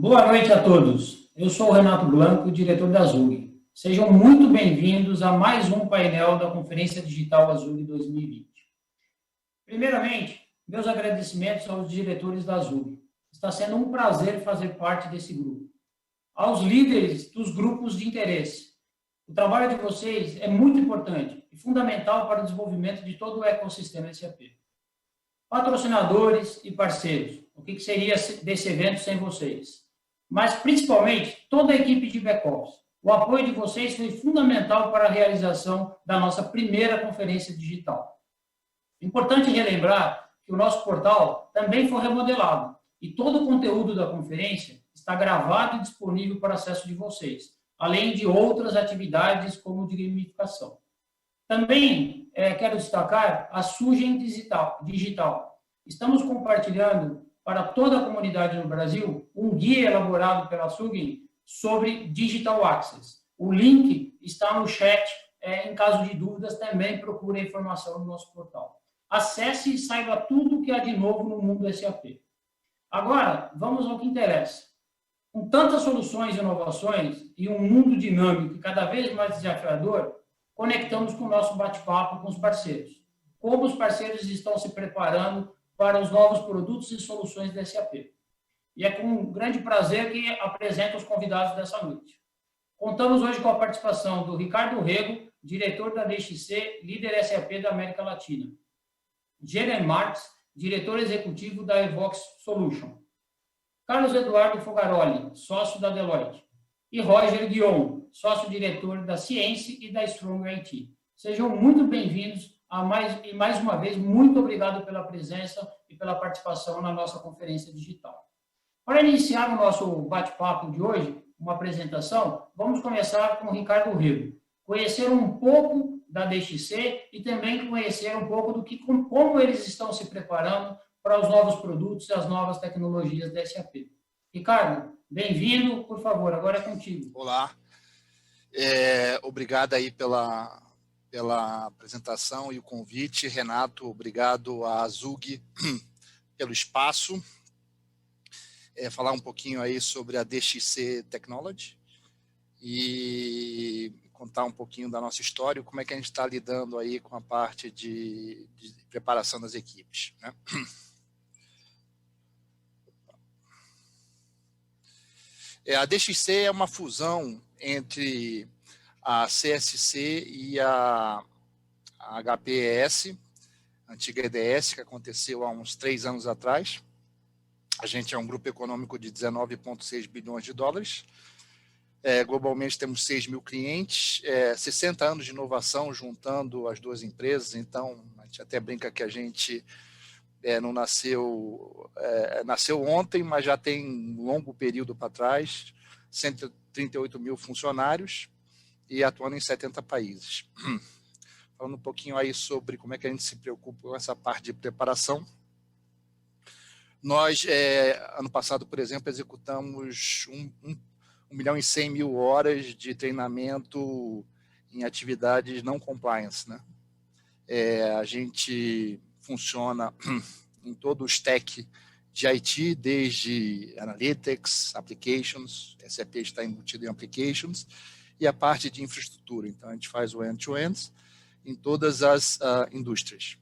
Boa noite a todos. Eu sou o Renato Blanco, diretor da Azul. Sejam muito bem-vindos a mais um painel da Conferência Digital Azul 2020. Primeiramente, meus agradecimentos aos diretores da Azul. Está sendo um prazer fazer parte desse grupo. Aos líderes dos grupos de interesse. O trabalho de vocês é muito importante e fundamental para o desenvolvimento de todo o ecossistema SAP. Patrocinadores e parceiros. O que seria desse evento sem vocês? Mas, principalmente, toda a equipe de back-office. O apoio de vocês foi fundamental para a realização da nossa primeira conferência digital. Importante relembrar que o nosso portal também foi remodelado e todo o conteúdo da conferência está gravado e disponível para acesso de vocês, além de outras atividades como de gamificação. Também quero destacar a Sugem Digital. Estamos compartilhando para toda a comunidade no Brasil um guia elaborado pela Sugem sobre Digital Access. O link está no chat. Em caso de dúvidas, também procure a informação no nosso portal. Acesse e saiba tudo o que há de novo no mundo SAP. Agora, vamos ao que interessa. Com tantas soluções e inovações e um mundo dinâmico e cada vez mais desafiador, conectamos com o nosso bate-papo com os parceiros. Como os parceiros estão se preparando para os novos produtos e soluções da SAP. E é com grande prazer que apresento os convidados dessa noite. Contamos hoje com a participação do Ricardo Rego, diretor da DXC, líder SAP da América Latina. Jeremy Marques, diretor executivo da Evox Solution. Carlos Eduardo Fogaroli, sócio da Deloitte. E Roger Guion, sócio-diretor da Ciência e da Strong IT. Sejam muito bem-vindos e mais uma vez, muito obrigado pela presença e pela participação na nossa conferência digital. Para iniciar o nosso bate-papo de hoje, uma apresentação, vamos começar com o Ricardo Rego. Conhecer um pouco da DXC e também conhecer um pouco do que, como eles estão se preparando para os novos produtos e as novas tecnologias da SAP. Ricardo, bem-vindo, por favor, agora é contigo. Olá, obrigado aí pela apresentação e o convite. Renato, obrigado à Azug pelo espaço. Falar um pouquinho aí sobre a DXC Technology e contar um pouquinho da nossa história e como é que a gente está lidando aí com a parte de preparação das equipes, né? A DXC é uma fusão entre a CSC e a HPS, a antiga EDS, que aconteceu há uns 3 anos atrás. A gente é um grupo econômico de 19,6 bilhões de dólares. Globalmente temos 6 mil clientes, 60 anos de inovação juntando as duas empresas. Então, a gente até brinca que a gente não nasceu ontem, mas já tem um longo período para trás, 138 mil funcionários e atuando em 70 países. Falando um pouquinho aí sobre como é que a gente se preocupa com essa parte de preparação. Nós, ano passado, por exemplo, executamos 1.100.000 horas de treinamento em atividades não compliance, né? A gente funciona em todo o stack de IT, desde Analytics, Applications, SAP está embutido em Applications, e a parte de infraestrutura. Então, a gente faz o end-to-end em todas as indústrias.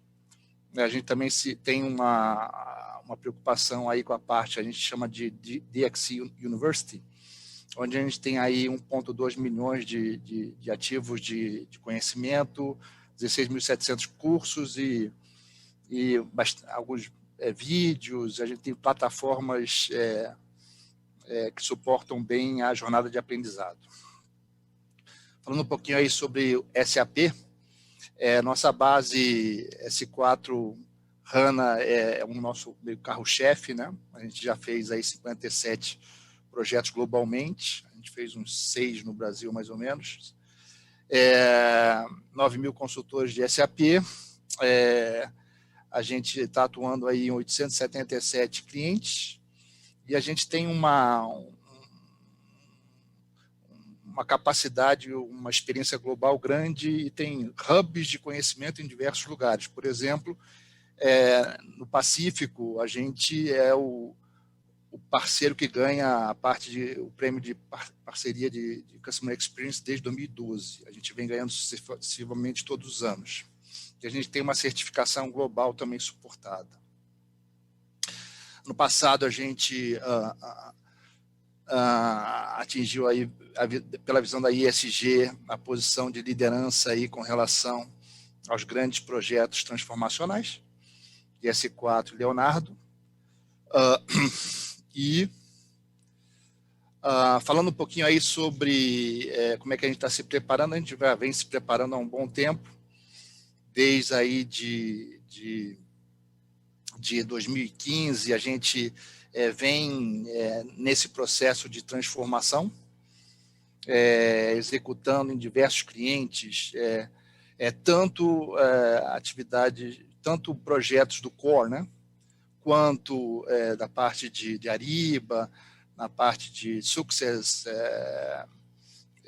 A gente também tem uma preocupação aí com a parte, a gente chama de DXC University, onde a gente tem aí 1,2 milhões de ativos de conhecimento, 16.700 cursos e alguns vídeos. A gente tem plataformas que suportam bem a jornada de aprendizado. Falando um pouquinho aí sobre o SAP, nossa base S4 HANA é o nosso meio carro-chefe, né? A gente já fez aí 57 projetos globalmente, a gente fez uns 6 no Brasil, mais ou menos. 9 mil consultores de SAP, a gente está atuando aí em 877 clientes e a gente tem uma capacidade, uma experiência global grande e tem hubs de conhecimento em diversos lugares. Por exemplo, no Pacífico, a gente é o o parceiro que ganha o prêmio de parceria de Customer Experience desde 2012. A gente vem ganhando sucessivamente todos os anos. E a gente tem uma certificação global também suportada. No passado, a gente atingiu aí, pela visão da ISG, a posição de liderança aí com relação aos grandes projetos transformacionais, IS4 e Leonardo. Falando um pouquinho aí sobre como é que a gente está se preparando, a gente vem se preparando há um bom tempo, desde aí de 2015, a gente vem nesse processo de transformação, executando em diversos clientes, tanto atividades, tanto projetos do core, né, quanto da parte de Ariba, na parte de Success,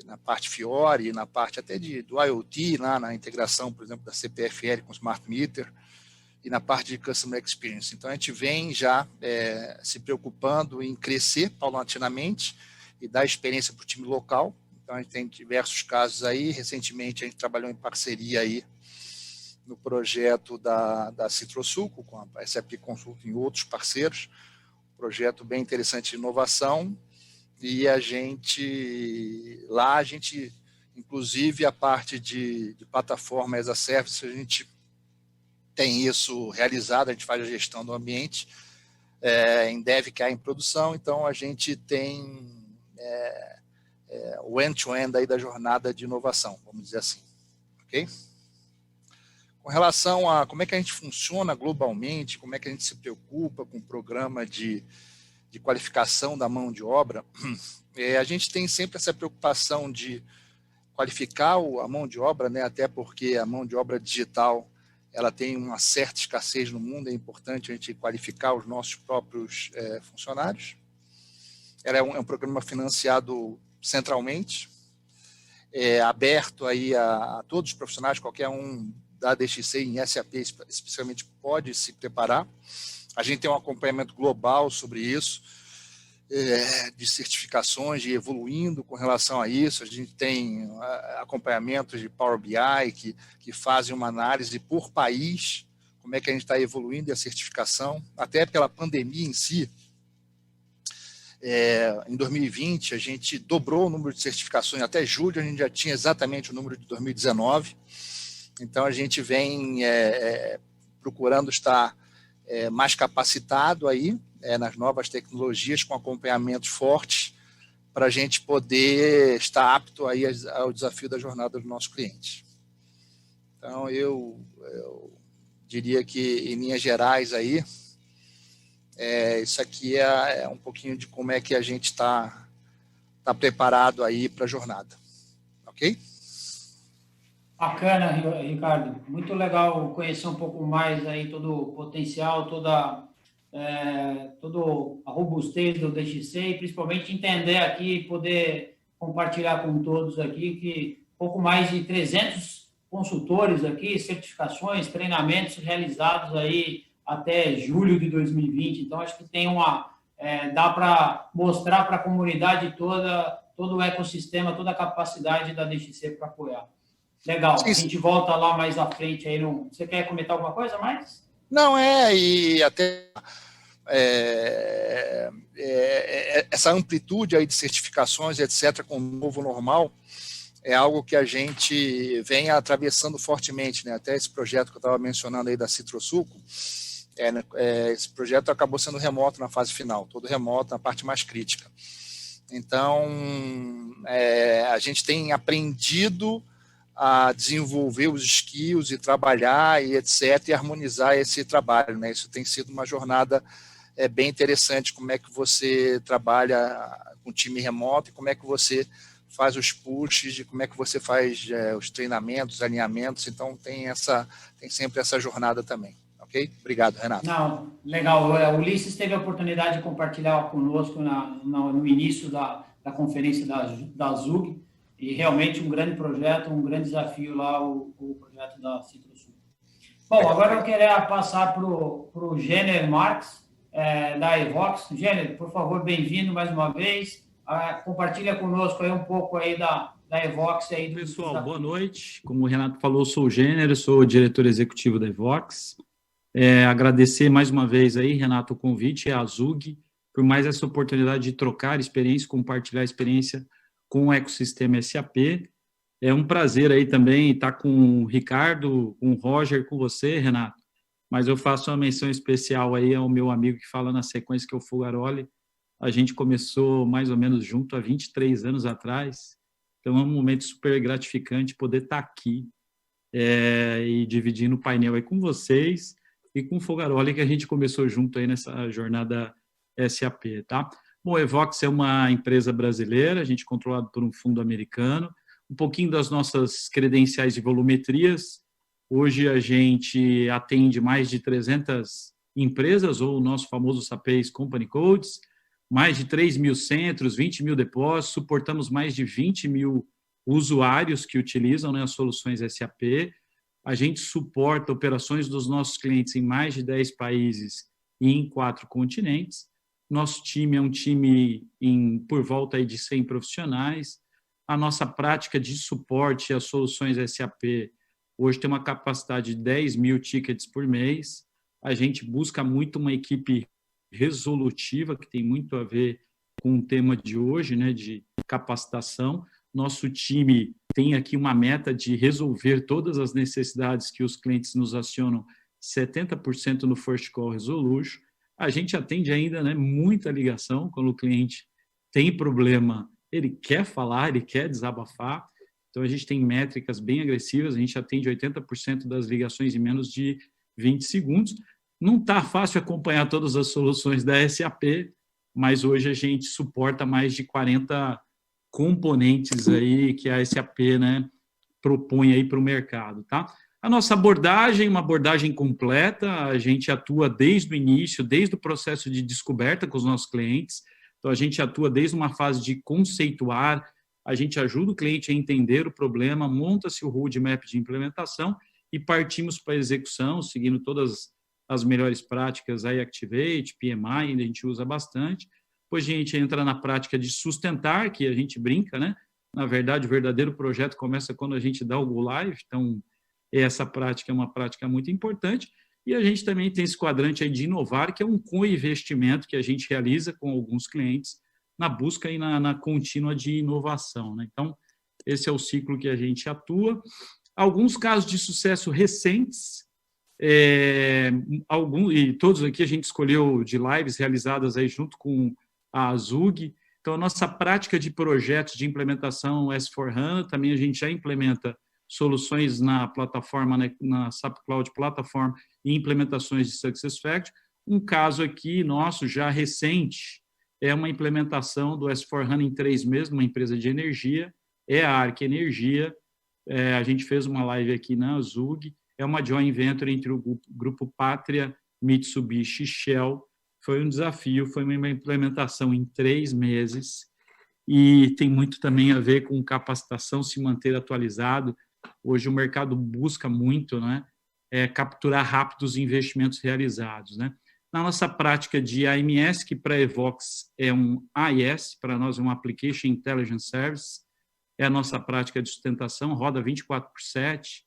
na parte Fiori, na parte até do IoT, lá na integração, por exemplo, da CPFL com Smart Meter, e na parte de Customer Experience. Então, a gente vem já se preocupando em crescer paulatinamente e dar experiência para o time local. Então, a gente tem diversos casos aí. Recentemente, a gente trabalhou em parceria aí no projeto da Citrosuco, com a SAP Consulting e outros parceiros. Projeto bem interessante de inovação. E a gente, inclusive, a parte de plataforma as a service, a gente tem isso realizado, a gente faz a gestão do ambiente em dev, que é em produção, então a gente tem o end-to-end aí da jornada de inovação, vamos dizer assim. Ok? Com relação a como é que a gente funciona globalmente, como é que a gente se preocupa com o programa de qualificação da mão de obra, a gente tem sempre essa preocupação de qualificar a mão de obra, né, até porque a mão de obra digital ela tem uma certa escassez no mundo, é importante a gente qualificar os nossos próprios funcionários. Ela é um programa financiado centralmente, aberto aí a todos os profissionais, qualquer um da DXC em SAP especialmente pode se preparar. A gente tem um acompanhamento global sobre isso, de certificações, de evoluindo com relação a isso. A gente tem acompanhamentos de Power BI que fazem uma análise por país, como é que a gente está evoluindo e a certificação, até pela pandemia em si. Em 2020, a gente dobrou o número de certificações, até julho a gente já tinha exatamente o número de 2019. Então, a gente vem procurando estar mais capacitado aí, nas novas tecnologias, com acompanhamentos fortes, para a gente poder estar apto aí ao desafio da jornada do nosso cliente. Então, eu diria que, em linhas gerais, aí, isso aqui é um pouquinho de como é que a gente está preparado aí para a jornada. Ok? Bacana, Ricardo. Muito legal conhecer um pouco mais aí todo o potencial, toda a robustez do DXC e principalmente entender aqui, poder compartilhar com todos aqui que pouco mais de 300 consultores aqui, certificações, treinamentos realizados aí até julho de 2020. Então, acho que tem dá para mostrar para a comunidade toda, todo o ecossistema, toda a capacidade da DXC para apoiar. Legal, a gente volta lá mais à frente aí. Você quer comentar alguma coisa mais? Não, e até essa amplitude aí de certificações, etc., com o novo normal, é algo que a gente vem atravessando fortemente, né? Até esse projeto que eu estava mencionando aí da Citrosuco, esse projeto acabou sendo remoto na fase final, todo remoto na parte mais crítica. Então, a gente tem aprendido a desenvolver os skills e trabalhar e etc., e harmonizar esse trabalho, né? Isso tem sido uma jornada bem interessante, como é que você trabalha com time remoto e como é que você faz os pushes, e como é que você faz os treinamentos, alinhamentos. Então, tem sempre essa jornada também. Ok? Obrigado, Renato. Não, legal. O Ulisses teve a oportunidade de compartilhar conosco no início da conferência da ZUG, e realmente um grande projeto, um grande desafio lá, o projeto da Citrosuco. Bom, agora eu queria passar para o Jenner Marques, da Evox. Gênero, por favor, bem-vindo mais uma vez. Compartilha conosco aí um pouco aí da Evox. Aí Pessoal, boa noite. Como o Renato falou, eu sou o Gênero, sou o diretor executivo da Evox. Agradecer mais uma vez aí, Renato, o convite e a Azug por mais essa oportunidade de trocar experiência, compartilhar experiência com o ecossistema SAP. É um prazer aí também estar com o Ricardo, com o Roger, com você, Renato. Mas eu faço uma menção especial aí ao meu amigo que fala na sequência, que é o Fogaroli. A gente começou mais ou menos junto há 23 anos atrás. Então é um momento super gratificante poder estar aqui e dividindo o painel aí com vocês e com o Fogaroli, que a gente começou junto aí nessa jornada SAP, tá? Bom, a Evox é uma empresa brasileira, a gente é controlado por um fundo americano. Um pouquinho das nossas credenciais de volumetrias. Hoje a gente atende mais de 300 empresas, ou o nosso famoso SAP's Company Codes, mais de 3 mil centros, 20 mil depósitos, suportamos mais de 20 mil usuários que utilizam, né, as soluções SAP. A gente suporta operações dos nossos clientes em mais de 10 países e em 4 continentes. Nosso time é um time por volta aí de 100 profissionais. A nossa prática de suporte às soluções SAP hoje tem uma capacidade de 10 mil tickets por mês. A gente busca muito uma equipe resolutiva, que tem muito a ver com o tema de hoje, né, de capacitação. Nosso time tem aqui uma meta de resolver todas as necessidades que os clientes nos acionam, 70% no First Call Resolution. A gente atende ainda, né, muita ligação quando o cliente tem problema, ele quer falar, ele quer desabafar. Então, a gente tem métricas bem agressivas, a gente atende 80% das ligações em menos de 20 segundos. Não está fácil acompanhar todas as soluções da SAP, mas hoje a gente suporta mais de 40 componentes aí que a SAP, né, propõe aí para o mercado, tá? A nossa abordagem, uma abordagem completa, a gente atua desde o início, desde o processo de descoberta com os nossos clientes. Então, a gente atua desde uma fase de conceituar, a gente ajuda o cliente a entender o problema, monta-se o roadmap de implementação e partimos para a execução, seguindo todas as melhores práticas, aí Activate, PMI, a gente usa bastante. Depois a gente entra na prática de sustentar, que a gente brinca, né? Na verdade, o verdadeiro projeto começa quando a gente dá o Go Live, então essa prática é uma prática muito importante. E a gente também tem esse quadrante aí de inovar, que é um co-investimento que a gente realiza com alguns clientes na busca e na contínua de inovação, né? Então, esse é o ciclo que a gente atua. Alguns casos de sucesso recentes, e todos aqui a gente escolheu de lives realizadas aí junto com a Azug. Então, a nossa prática de projetos de implementação S4HANA, também a gente já implementa soluções na plataforma, né, na SAP Cloud Platform e implementações de SuccessFactors. Um caso aqui nosso, já recente, é uma implementação do S4HANA em 3 meses, numa empresa de energia, é a Arc Energia. A gente fez uma live aqui na Azug, é uma joint venture entre o grupo Pátria, Mitsubishi e Shell. Foi um desafio, foi uma implementação em 3 meses e tem muito também a ver com capacitação, se manter atualizado. Hoje o mercado busca muito, né, capturar rápido os investimentos realizados, né? Na nossa prática de AMS, que para a Evox é um AIS, para nós é um Application Intelligence Service, é a nossa prática de sustentação, roda 24/7.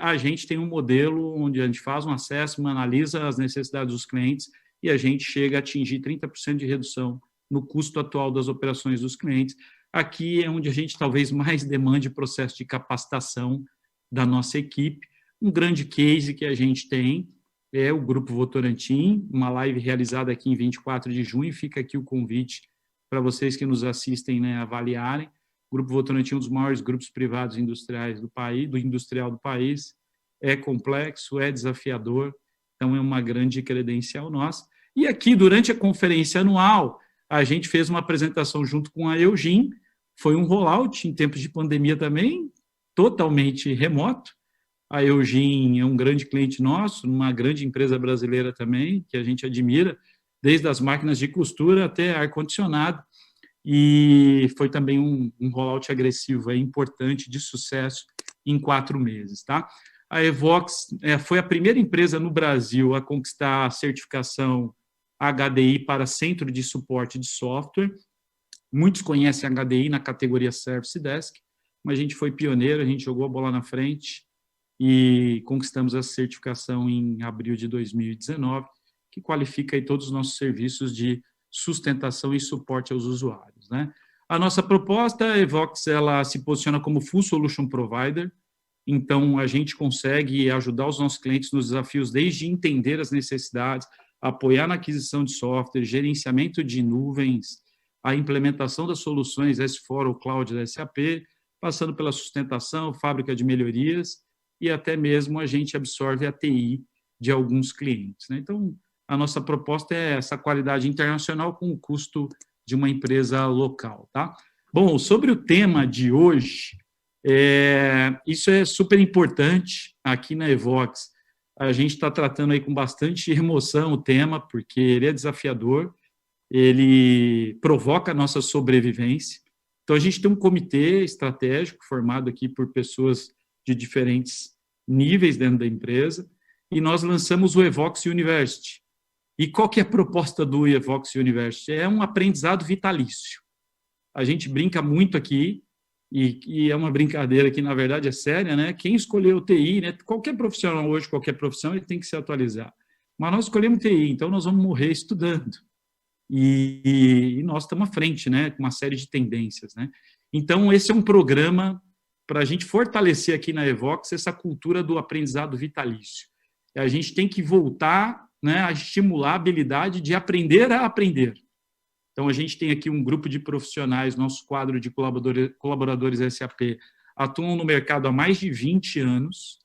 A gente tem um modelo onde a gente faz um assessment, analisa as necessidades dos clientes e a gente chega a atingir 30% de redução no custo atual das operações dos clientes. Aqui é onde a gente talvez mais demande processo de capacitação da nossa equipe. Um grande case que a gente tem é o Grupo Votorantim, uma live realizada aqui em 24 de junho, fica aqui o convite para vocês que nos assistem, né, avaliarem. O Grupo Votorantim é um dos maiores grupos privados industriais do país, do industrial do país, é complexo, é desafiador, então é uma grande credencial nossa. E aqui, durante a conferência anual, a gente fez uma apresentação junto com a Eugin, foi um rollout em tempos de pandemia também, totalmente remoto. A Eugin é um grande cliente nosso, uma grande empresa brasileira também, que a gente admira, desde as máquinas de costura até ar-condicionado, e foi também um rollout agressivo, importante, de sucesso, em 4 meses, tá? A Evox foi a primeira empresa no Brasil a conquistar a certificação HDI para Centro de Suporte de Software. Muitos conhecem a HDI na categoria Service Desk, mas a gente foi pioneiro, a gente jogou a bola na frente e conquistamos essa certificação em abril de 2019, que qualifica aí todos os nossos serviços de sustentação e suporte aos usuários, né? A nossa proposta, a Evox, ela se posiciona como Full Solution Provider, então a gente consegue ajudar os nossos clientes nos desafios desde entender as necessidades, apoiar na aquisição de software, gerenciamento de nuvens, a implementação das soluções S4 ou Cloud da SAP, passando pela sustentação, fábrica de melhorias e até mesmo a gente absorve a TI de alguns clientes, né? Então, a nossa proposta é essa qualidade internacional com o custo de uma empresa local, tá? Bom, sobre o tema de hoje, isso é super importante aqui na Evox. A gente está tratando aí com bastante emoção o tema, porque ele é desafiador, ele provoca a nossa sobrevivência. Então, a gente tem um comitê estratégico formado aqui por pessoas de diferentes níveis dentro da empresa, e nós lançamos o Evox University. E qual que é a proposta do Evox University? É um aprendizado vitalício. A gente brinca muito aqui, e é uma brincadeira que, na verdade, é séria, né? Quem escolheu TI, né? Qualquer profissional hoje, qualquer profissão, ele tem que se atualizar. Mas nós escolhemos TI, então nós vamos morrer estudando. E nós estamos à frente, né? Com uma série de tendências, né? Então, esse é um programa para a gente fortalecer aqui na Evox essa cultura do aprendizado vitalício. A gente tem que voltar, né, a estimular a habilidade de aprender a aprender. Então, a gente tem aqui um grupo de profissionais, nosso quadro de colaboradores SAP, atuam no mercado há mais de 20 anos,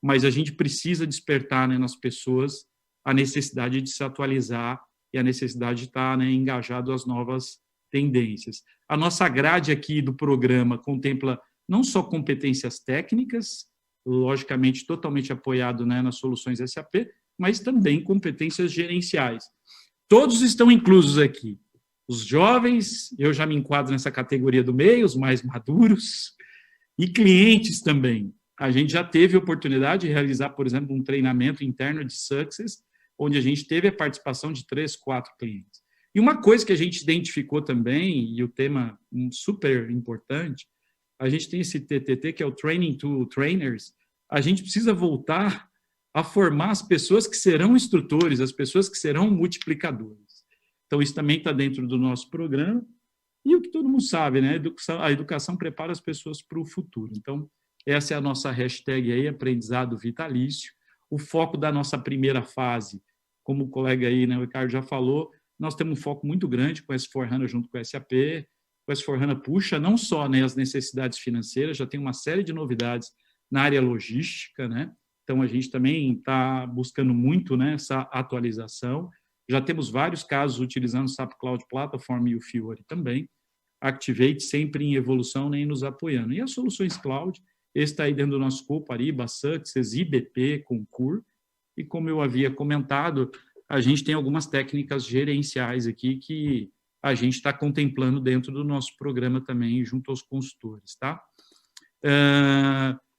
mas a gente precisa despertar, né, nas pessoas a necessidade de se atualizar e a necessidade de estar, né, engajado às novas tendências. A nossa grade aqui do programa contempla não só competências técnicas, logicamente totalmente apoiado, né, nas soluções SAP, mas também competências gerenciais. Todos estão inclusos aqui. Os jovens, eu já me enquadro nessa categoria do meio, os mais maduros, e clientes também. A gente já teve a oportunidade de realizar, por exemplo, um treinamento interno de Success, onde a gente teve a participação de 3, 4 clientes. E uma coisa que a gente identificou também, e o tema super importante, a gente tem esse TTT, que é o Training to Trainers, a gente precisa voltar a formar as pessoas que serão instrutores, as pessoas que serão multiplicadores. Então, isso também está dentro do nosso programa. E o que todo mundo sabe, né? A educação prepara as pessoas para o futuro. Então, essa é a nossa hashtag aí, aprendizado vitalício. O foco da nossa primeira fase, como o colega aí, né, o Ricardo já falou, nós temos um foco muito grande com o S4HANA junto com o SAP. O S4HANA puxa não só, né, as necessidades financeiras, já tem uma série de novidades na área logística, né? Então, a gente também está buscando muito, né, essa atualização. Já temos vários casos utilizando o SAP Cloud Platform e o Fiori também. Activate sempre em evolução, nem nos apoiando. E as soluções cloud, esse está aí dentro do nosso escopo, Ariba, Success, IBP, Concur. E como eu havia comentado, a gente tem algumas técnicas gerenciais aqui que a gente está contemplando dentro do nosso programa também, junto aos consultores, tá?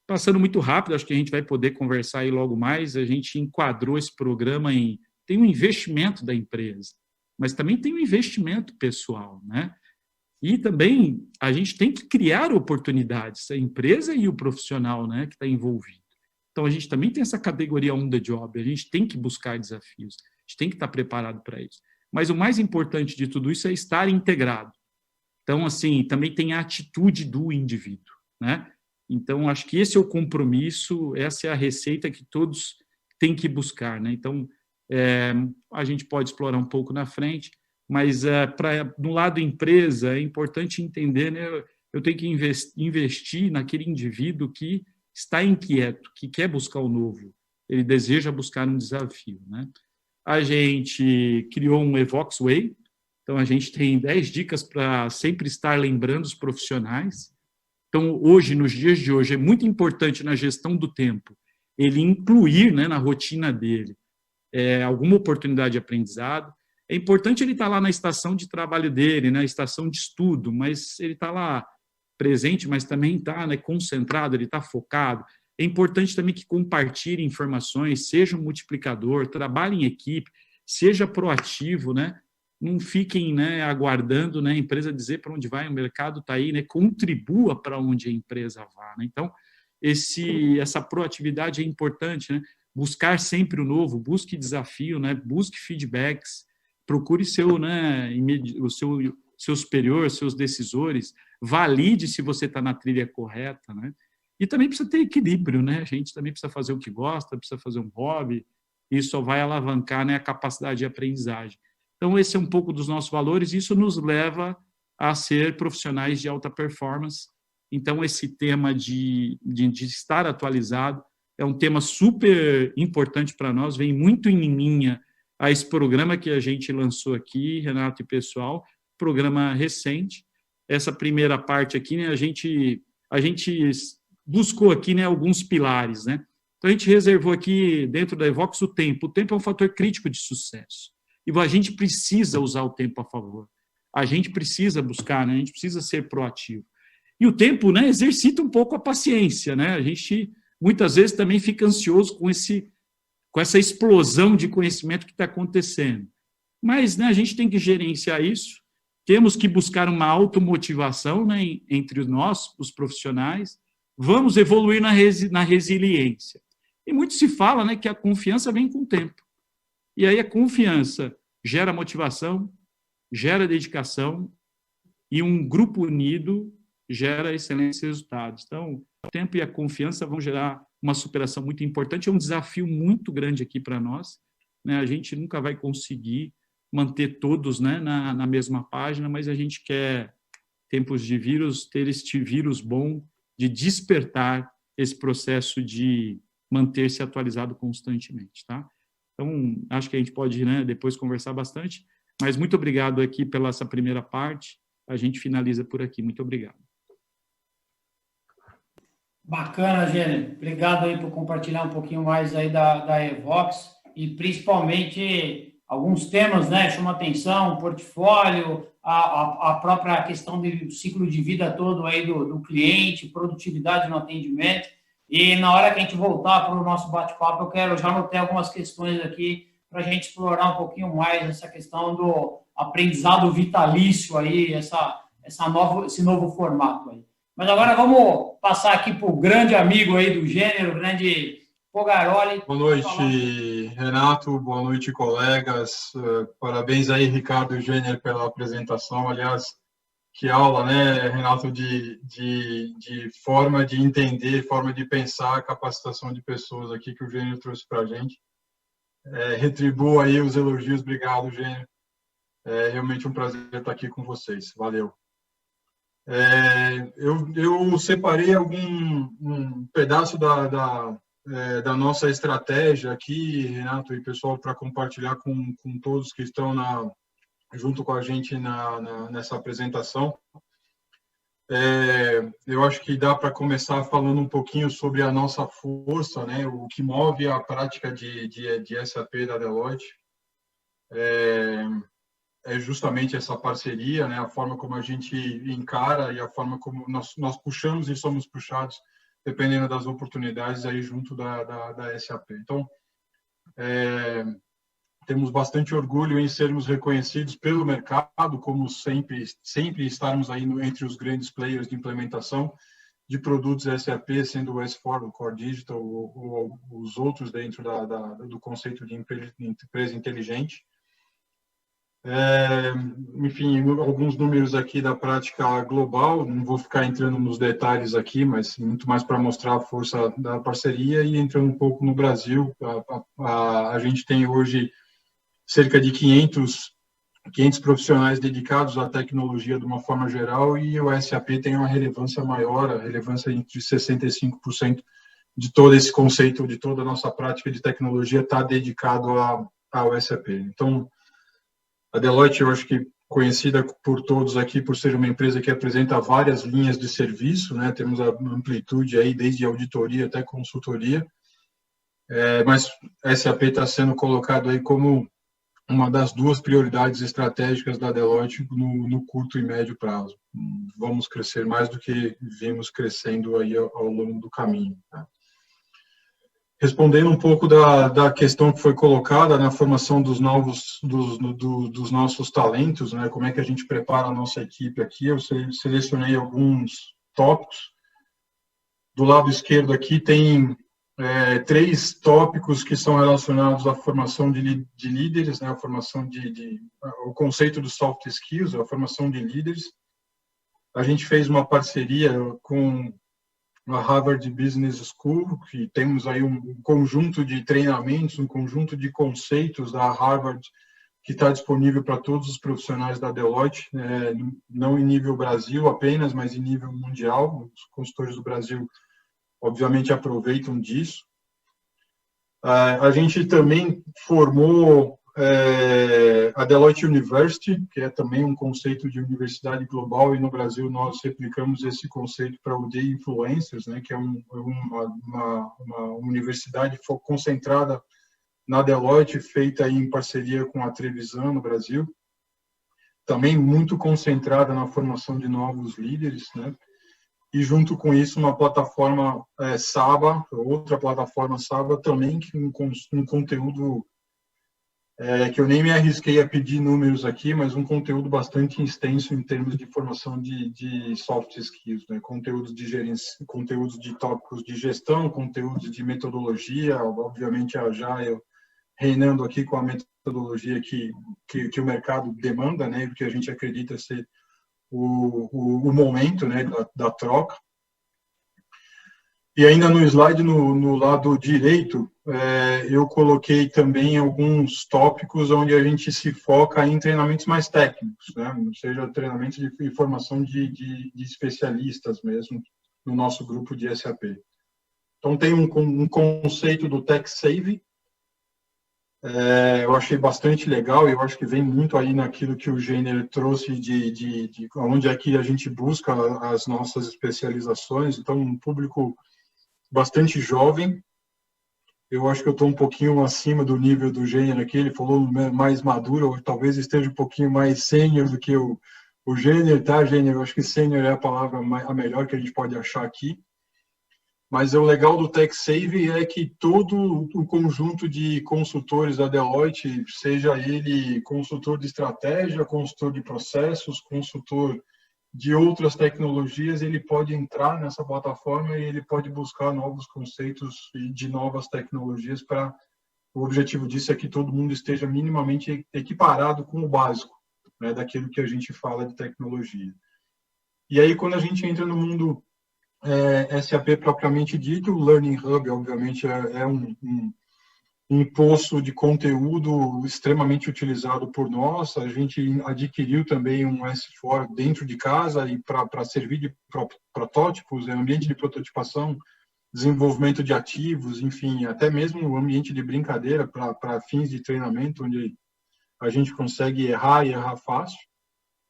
Passando muito rápido, acho que a gente vai poder conversar aí logo mais, a gente enquadrou esse programa em... Tem um investimento da empresa, mas também tem um investimento pessoal, né? E também a gente tem que criar oportunidades, a empresa e o profissional, né, que está envolvido. Então, a gente também tem essa categoria on the job, a gente tem que buscar desafios, a gente tem que estar preparado para isso. Mas o mais importante de tudo isso é estar integrado. Então, assim, também tem a atitude do indivíduo, né? Então, acho que esse é o compromisso, essa é a receita que todos têm que buscar, né? Então, a gente pode explorar um pouco na frente, mas no lado empresa é importante entender, né, eu tenho que investir naquele indivíduo que está inquieto, que quer buscar o novo, ele deseja buscar um desafio, né? A gente criou um Evox Way, então a gente tem 10 dicas para sempre estar lembrando os profissionais. Então, hoje, nos dias de hoje, é muito importante na gestão do tempo ele incluir, né, na rotina dele alguma oportunidade de aprendizado. É importante ele estar lá na estação de trabalho dele, na estação de estudo, mas ele está lá presente, mas também está, né, concentrado, ele está focado. É importante também que compartilhe informações, seja um multiplicador, trabalhe em equipe, seja proativo, né? Não fiquem, né, aguardando, né, a empresa dizer para onde vai, o mercado está aí, né? Contribua para onde a empresa vá, né? Então, essa proatividade é importante, né? Buscar sempre o novo, busque desafio, né? Busque feedbacks, procure o seu superior, seus decisores, valide se você está na trilha correta, né? E também precisa ter equilíbrio, né? A gente também precisa fazer o que gosta, precisa fazer um hobby, isso só vai alavancar, né, a capacidade de aprendizagem. Então, esse é um pouco dos nossos valores, e isso nos leva a ser profissionais de alta performance. Então, esse tema de estar atualizado é um tema super importante para nós, vem muito em linha a esse programa que a gente lançou aqui, Renato e pessoal, programa recente. Essa primeira parte aqui, né, a gente buscou aqui, né, alguns pilares, né? Então, a gente reservou aqui, dentro da Evox, o tempo. O tempo é um fator crítico de sucesso. E a gente precisa usar o tempo a favor. A gente precisa buscar, né? A gente precisa ser proativo. E o tempo, né, exercita um pouco a paciência, né? A gente, muitas vezes, também fica ansioso com essa explosão de conhecimento que está acontecendo. Mas, né, a gente tem que gerenciar isso. Temos que buscar uma automotivação, né, entre nós, os profissionais. Vamos evoluir na resiliência. E muito se fala, né, que a confiança vem com o tempo. E aí a confiança gera motivação, gera dedicação, e um grupo unido gera excelentes resultados. Então, o tempo e a confiança vão gerar uma superação muito importante. É um desafio muito grande aqui para nós, né? A gente nunca vai conseguir manter todos, né, na mesma página, mas a gente quer, tempos de vírus, ter este vírus bom de despertar esse processo de manter-se atualizado constantemente, tá? Então, acho que a gente pode, né, depois conversar bastante, mas muito obrigado aqui pela essa primeira parte. A gente finaliza por aqui. Muito obrigado. Bacana, Gênero. Obrigado aí por compartilhar um pouquinho mais aí da Evox e principalmente alguns temas, né, chamam atenção, portfólio, a própria questão do ciclo de vida todo aí do cliente, produtividade no atendimento. E na hora que a gente voltar para o nosso bate-papo, eu quero já anotar algumas questões aqui para a gente explorar um pouquinho mais essa questão do aprendizado vitalício aí, esse novo formato aí. Mas agora vamos passar aqui para o grande amigo aí do Gênero, grande Pogaroli. Boa noite, Renato. Boa noite, colegas. Parabéns aí, Ricardo e Gênero, pela apresentação. Aliás, que aula, né, Renato, de forma de entender, forma de pensar a capacitação de pessoas aqui que o Gênero trouxe para a gente. Retribuo aí os elogios. Obrigado, Gênero. É realmente um prazer estar aqui com vocês. Valeu. Eu separei um pedaço da nossa estratégia aqui, Renato e pessoal, para compartilhar com todos que estão junto com a gente nessa apresentação. Eu acho que dá para começar falando um pouquinho sobre a nossa força, né, o que move a prática de SAP da Deloitte. É justamente essa parceria, né, a forma como a gente encara e a forma como nós puxamos e somos puxados, dependendo das oportunidades aí junto da SAP. Então, temos bastante orgulho em sermos reconhecidos pelo mercado, como sempre estarmos aí entre os grandes players de implementação de produtos SAP, sendo o S4, o Core Digital, ou os outros dentro do conceito de empresa inteligente. Enfim, alguns números aqui da prática global, não vou ficar entrando nos detalhes aqui, mas muito mais para mostrar a força da parceria. E entrando um pouco no Brasil, a gente tem hoje cerca de 500 profissionais dedicados à tecnologia de uma forma geral, e o SAP tem uma relevância maior, a relevância entre 65% de todo esse conceito, de toda a nossa prática de tecnologia está dedicado ao SAP. Então, a Deloitte, eu acho que conhecida por todos aqui por ser uma empresa que apresenta várias linhas de serviço, né? Temos a amplitude aí desde auditoria até consultoria, mas SAP está sendo colocado aí como uma das duas prioridades estratégicas da Deloitte no curto e médio prazo. Vamos crescer mais do que vimos crescendo aí ao longo do caminho, tá? Respondendo um pouco da questão que foi colocada na formação dos nossos talentos, né? Como é que a gente prepara a nossa equipe aqui? Eu selecionei alguns tópicos. Do lado esquerdo aqui tem 3 tópicos que são relacionados à formação de líderes, né? A formação o conceito dos soft skills, a formação de líderes. A gente fez uma parceria com a Harvard Business School, que temos aí um conjunto de treinamentos, um conjunto de conceitos da Harvard que está disponível para todos os profissionais da Deloitte, não em nível Brasil apenas, mas em nível mundial. Os consultores do Brasil, obviamente, aproveitam disso. A gente também formou a Deloitte University, que é também um conceito de universidade global, e no Brasil nós replicamos esse conceito para o The Influencers, né, que é uma universidade concentrada na Deloitte, feita em parceria com a Trevisan no Brasil, também muito concentrada na formação de novos líderes, né, e junto com isso uma plataforma Saba, outra plataforma Saba também, um conteúdo que eu nem me arrisquei a pedir números aqui, mas um conteúdo bastante extenso em termos de formação de soft skills, né? Conteúdos de gerência, conteúdos de tópicos de gestão, conteúdos de metodologia, obviamente a Agile reinando aqui com a metodologia que o mercado demanda, né? Porque a gente acredita ser o momento, né, da troca. E ainda no slide, no lado direito, eu coloquei também alguns tópicos onde a gente se foca em treinamentos mais técnicos, né? Ou seja, treinamentos de formação de especialistas mesmo, no nosso grupo de SAP. Então, tem um conceito do Tech Save, eu achei bastante legal, e eu acho que vem muito aí naquilo que o Gêner trouxe de onde é que a gente busca as nossas especializações. Então, um público bastante jovem. Eu acho que eu estou um pouquinho acima do nível do Gêner aqui. Ele falou mais maduro, ou talvez esteja um pouquinho mais sênior do que o Gêner, tá, Gêner? Eu acho que sênior é a palavra a melhor que a gente pode achar aqui. Mas o legal do Tech Save é que todo o conjunto de consultores da Deloitte, seja ele consultor de estratégia, consultor de processos, consultor de outras tecnologias, ele pode entrar nessa plataforma e ele pode buscar novos conceitos de novas tecnologias. O objetivo disso é que todo mundo esteja minimamente equiparado com o básico, né, daquilo que a gente fala de tecnologia. E aí, quando a gente entra no mundo SAP propriamente dito, o Learning Hub, obviamente, é um poço de conteúdo extremamente utilizado por nós. A gente adquiriu também um S4 dentro de casa e para servir de protótipos, ambiente de prototipação, desenvolvimento de ativos, enfim, até mesmo o ambiente de brincadeira para fins de treinamento, onde a gente consegue errar e errar fácil,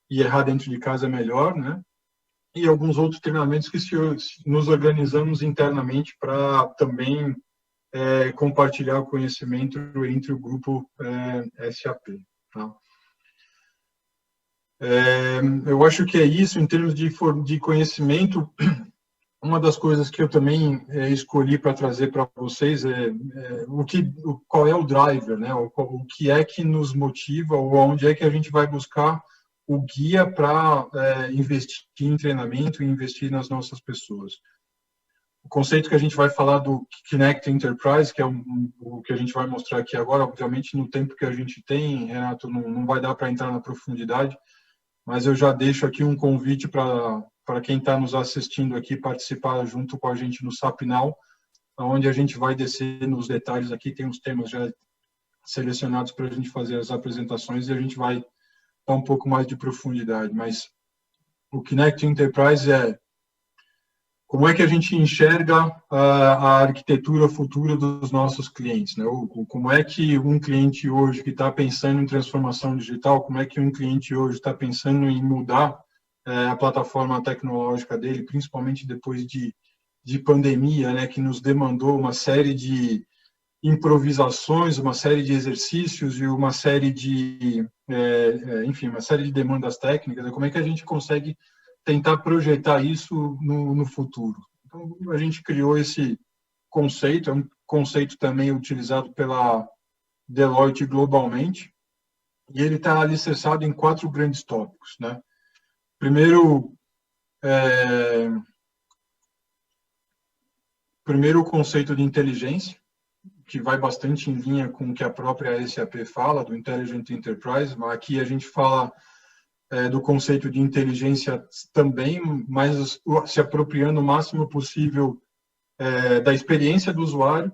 e errar dentro de casa é melhor, né? E alguns outros treinamentos que nos organizamos internamente para também compartilhar o conhecimento entre o grupo SAP. Tá? Eu acho que é isso, em termos de conhecimento. Uma das coisas que eu também escolhi para trazer para vocês qual é o driver, né? O que é que nos motiva, ou onde é que a gente vai buscar o guia para investir em treinamento e investir nas nossas pessoas. O conceito que a gente vai falar do Kinect Enterprise, que é o que a gente vai mostrar aqui agora, obviamente no tempo que a gente tem, Renato, não vai dar para entrar na profundidade, mas eu já deixo aqui um convite para quem está nos assistindo aqui participar junto com a gente no SAPNOW, onde a gente vai descer nos detalhes aqui, tem uns temas já selecionados para a gente fazer as apresentações e a gente vai dar um pouco mais de profundidade. Mas o Kinect Enterprise como é que a gente enxerga a arquitetura futura dos nossos clientes, né? Como é que um cliente hoje que está pensando em transformação digital, como é que um cliente hoje está pensando em mudar a plataforma tecnológica dele, principalmente depois de pandemia, né, que nos demandou uma série de improvisações, uma série de exercícios e uma série uma série de demandas técnicas. Como é que a gente consegue tentar projetar isso no futuro? Então, a gente criou esse conceito, é um conceito também utilizado pela Deloitte globalmente, e ele está alicerçado em 4 grandes tópicos, né? Primeiro, o conceito de inteligência, que vai bastante em linha com o que a própria SAP fala, do Intelligent Enterprise, mas aqui a gente fala do conceito de inteligência também, mas se apropriando o máximo possível da experiência do usuário,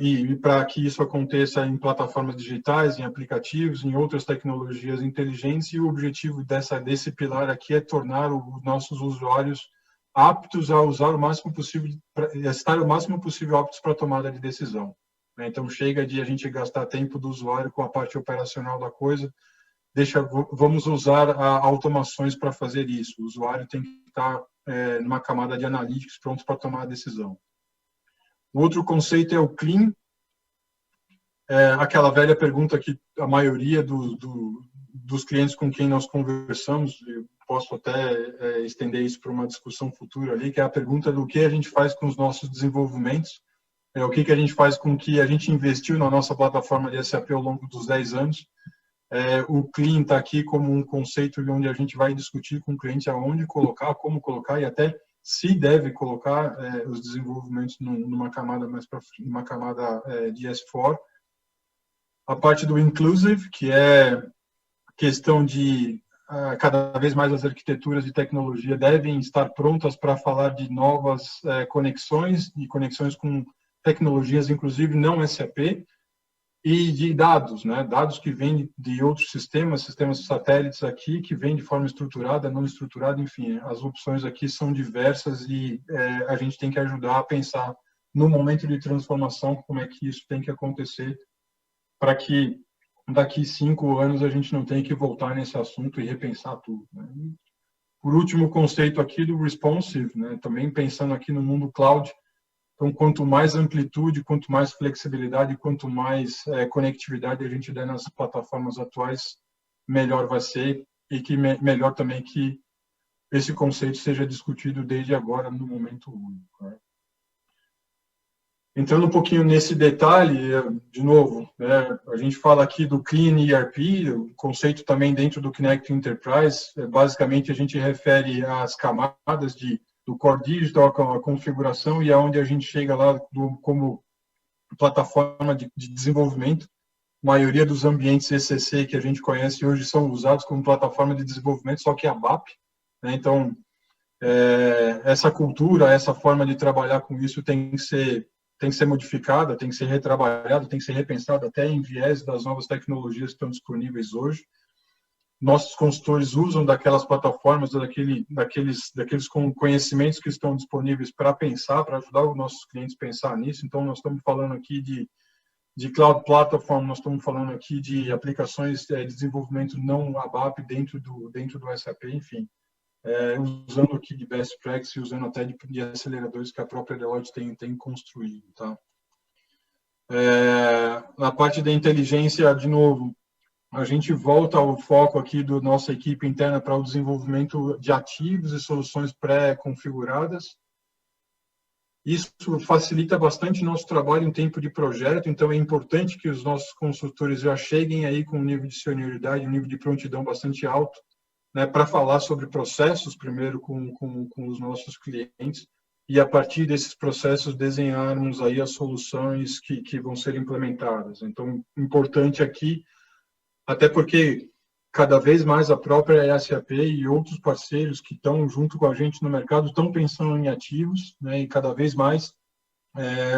e para que isso aconteça em plataformas digitais, em aplicativos, em outras tecnologias inteligentes, e o objetivo desse pilar aqui é tornar os nossos usuários aptos a usar o máximo possível, estar o máximo possível aptos para a tomada de decisão. Então, chega de a gente gastar tempo do usuário com a parte operacional da coisa, vamos usar automações para fazer isso. O usuário tem que estar numa camada de analytics pronto para tomar a decisão. O outro conceito é o clean, aquela velha pergunta que a maioria dos clientes com quem nós conversamos, eu posso até estender isso para uma discussão futura ali, que é a pergunta do que a gente faz com os nossos desenvolvimentos, o que a gente faz com o que a gente investiu na nossa plataforma de SAP ao longo dos 10 anos. O clean está aqui como um conceito onde a gente vai discutir com o cliente aonde colocar, como colocar e até se deve colocar os desenvolvimentos numa camada mais para frente, numa camada de S4. A parte do inclusive, que é questão de cada vez mais as arquiteturas de tecnologia devem estar prontas para falar de novas conexões, e conexões com tecnologias, inclusive não SAP, e de dados, né? Dados que vêm de outros sistemas satélites aqui, que vêm de forma estruturada, não estruturada, enfim, as opções aqui são diversas e a gente tem que ajudar a pensar no momento de transformação como é que isso tem que acontecer para que daqui 5 anos a gente não tenha que voltar nesse assunto e repensar tudo, né? Por último, o conceito aqui do responsive, né? Também pensando aqui no mundo cloud. Então, quanto mais amplitude, quanto mais flexibilidade, quanto mais conectividade a gente der nas plataformas atuais, melhor vai ser e que melhor também que esse conceito seja discutido desde agora no momento único, né? Entrando um pouquinho nesse detalhe, de novo, né, a gente fala aqui do Clean ERP, o conceito também dentro do Kinect Enterprise, basicamente a gente refere às camadas do Core Digital, a configuração, e aonde a gente chega lá como plataforma de desenvolvimento. A maioria dos ambientes ECC que a gente conhece hoje são usados como plataforma de desenvolvimento, só que a BAP, né? Então, essa cultura, essa forma de trabalhar com isso tem que ser modificada, tem que ser retrabalhada, tem que ser repensada até em viés das novas tecnologias que estão disponíveis hoje. Nossos consultores usam daquelas plataformas, daqueles conhecimentos que estão disponíveis para pensar, para ajudar os nossos clientes a pensar nisso. Então, nós estamos falando aqui de Cloud Platform, nós estamos falando aqui de aplicações de desenvolvimento não ABAP dentro do SAP, enfim. Usando aqui de best practice, usando até de aceleradores que a própria Deloitte tem construído, tá? Na parte da inteligência, de novo, a gente volta ao foco aqui da nossa equipe interna para o desenvolvimento de ativos e soluções pré-configuradas. Isso facilita bastante o nosso trabalho em tempo de projeto, então é importante que os nossos consultores já cheguem aí com um nível de senioridade, um nível de prontidão bastante alto, né, para falar sobre processos, primeiro com os nossos clientes, e a partir desses processos desenharmos aí as soluções que vão ser implementadas. Então, importante aqui, até porque cada vez mais a própria SAP e outros parceiros que estão junto com a gente no mercado estão pensando em ativos, né, e cada vez mais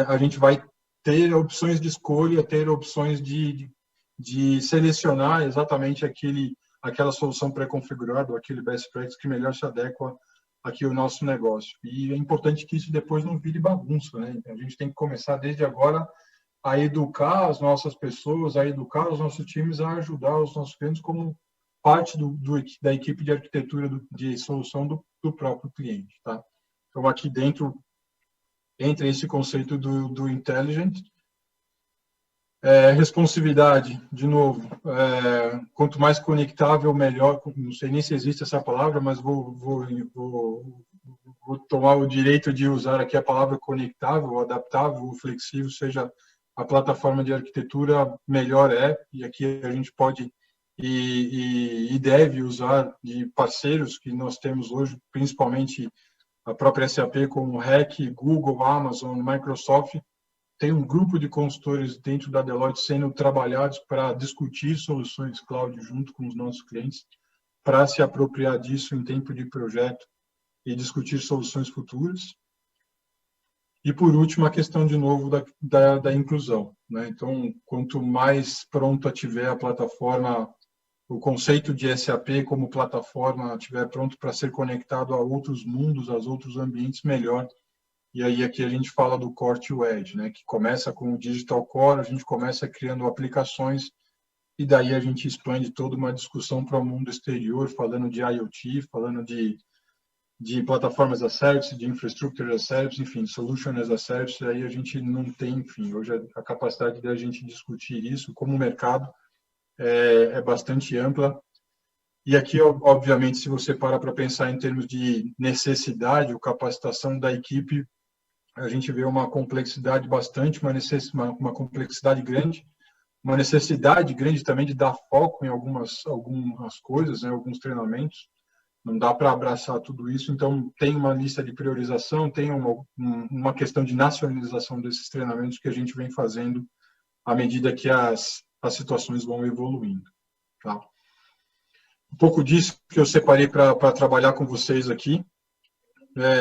a gente vai ter opções de escolha, ter opções de selecionar exatamente aquela solução pré-configurada, aquele best practice que melhor se adequa aqui ao nosso negócio. E é importante que isso depois não vire bagunça, né? A gente tem que começar desde agora a educar as nossas pessoas, a educar os nossos times, a ajudar os nossos clientes como parte da equipe de arquitetura de solução do próprio cliente, tá? Então, aqui dentro, entra esse conceito do intelligent. Responsividade, de novo, quanto mais conectável, melhor. Não sei nem se existe essa palavra, mas vou vou tomar o direito de usar aqui a palavra conectável, adaptável ou flexível, seja a plataforma de arquitetura, melhor é. E aqui a gente pode e deve usar de parceiros que nós temos hoje, principalmente a própria SAP, como REC, Google, Amazon, Microsoft. Tem um grupo de consultores dentro da Deloitte sendo trabalhados para discutir soluções cloud junto com os nossos clientes, para se apropriar disso em tempo de projeto e discutir soluções futuras. E, por último, a questão, de novo, da inclusão, né? Então, quanto mais pronta tiver a plataforma, o conceito de SAP como plataforma estiver pronto para ser conectado a outros mundos, a outros ambientes, melhor. E aí aqui a gente fala do Core to Edge, né? Que começa com o Digital Core, a gente começa criando aplicações e daí a gente expande toda uma discussão para o mundo exterior, falando de IoT, falando de plataformas as a service, de infrastructure as a service, enfim, solution as a service. Aí a gente não tem, enfim, hoje a capacidade da gente discutir isso como o mercado é bastante ampla. E aqui, obviamente, se você para pensar em termos de necessidade ou capacitação da equipe, a gente vê uma complexidade bastante, uma complexidade grande, uma necessidade grande também de dar foco em algumas coisas, né, alguns treinamentos. Não dá para abraçar tudo isso, então tem uma lista de priorização, tem uma questão de nacionalização desses treinamentos que a gente vem fazendo à medida que as situações vão evoluindo. Tá? Um pouco disso que eu separei para trabalhar com vocês aqui.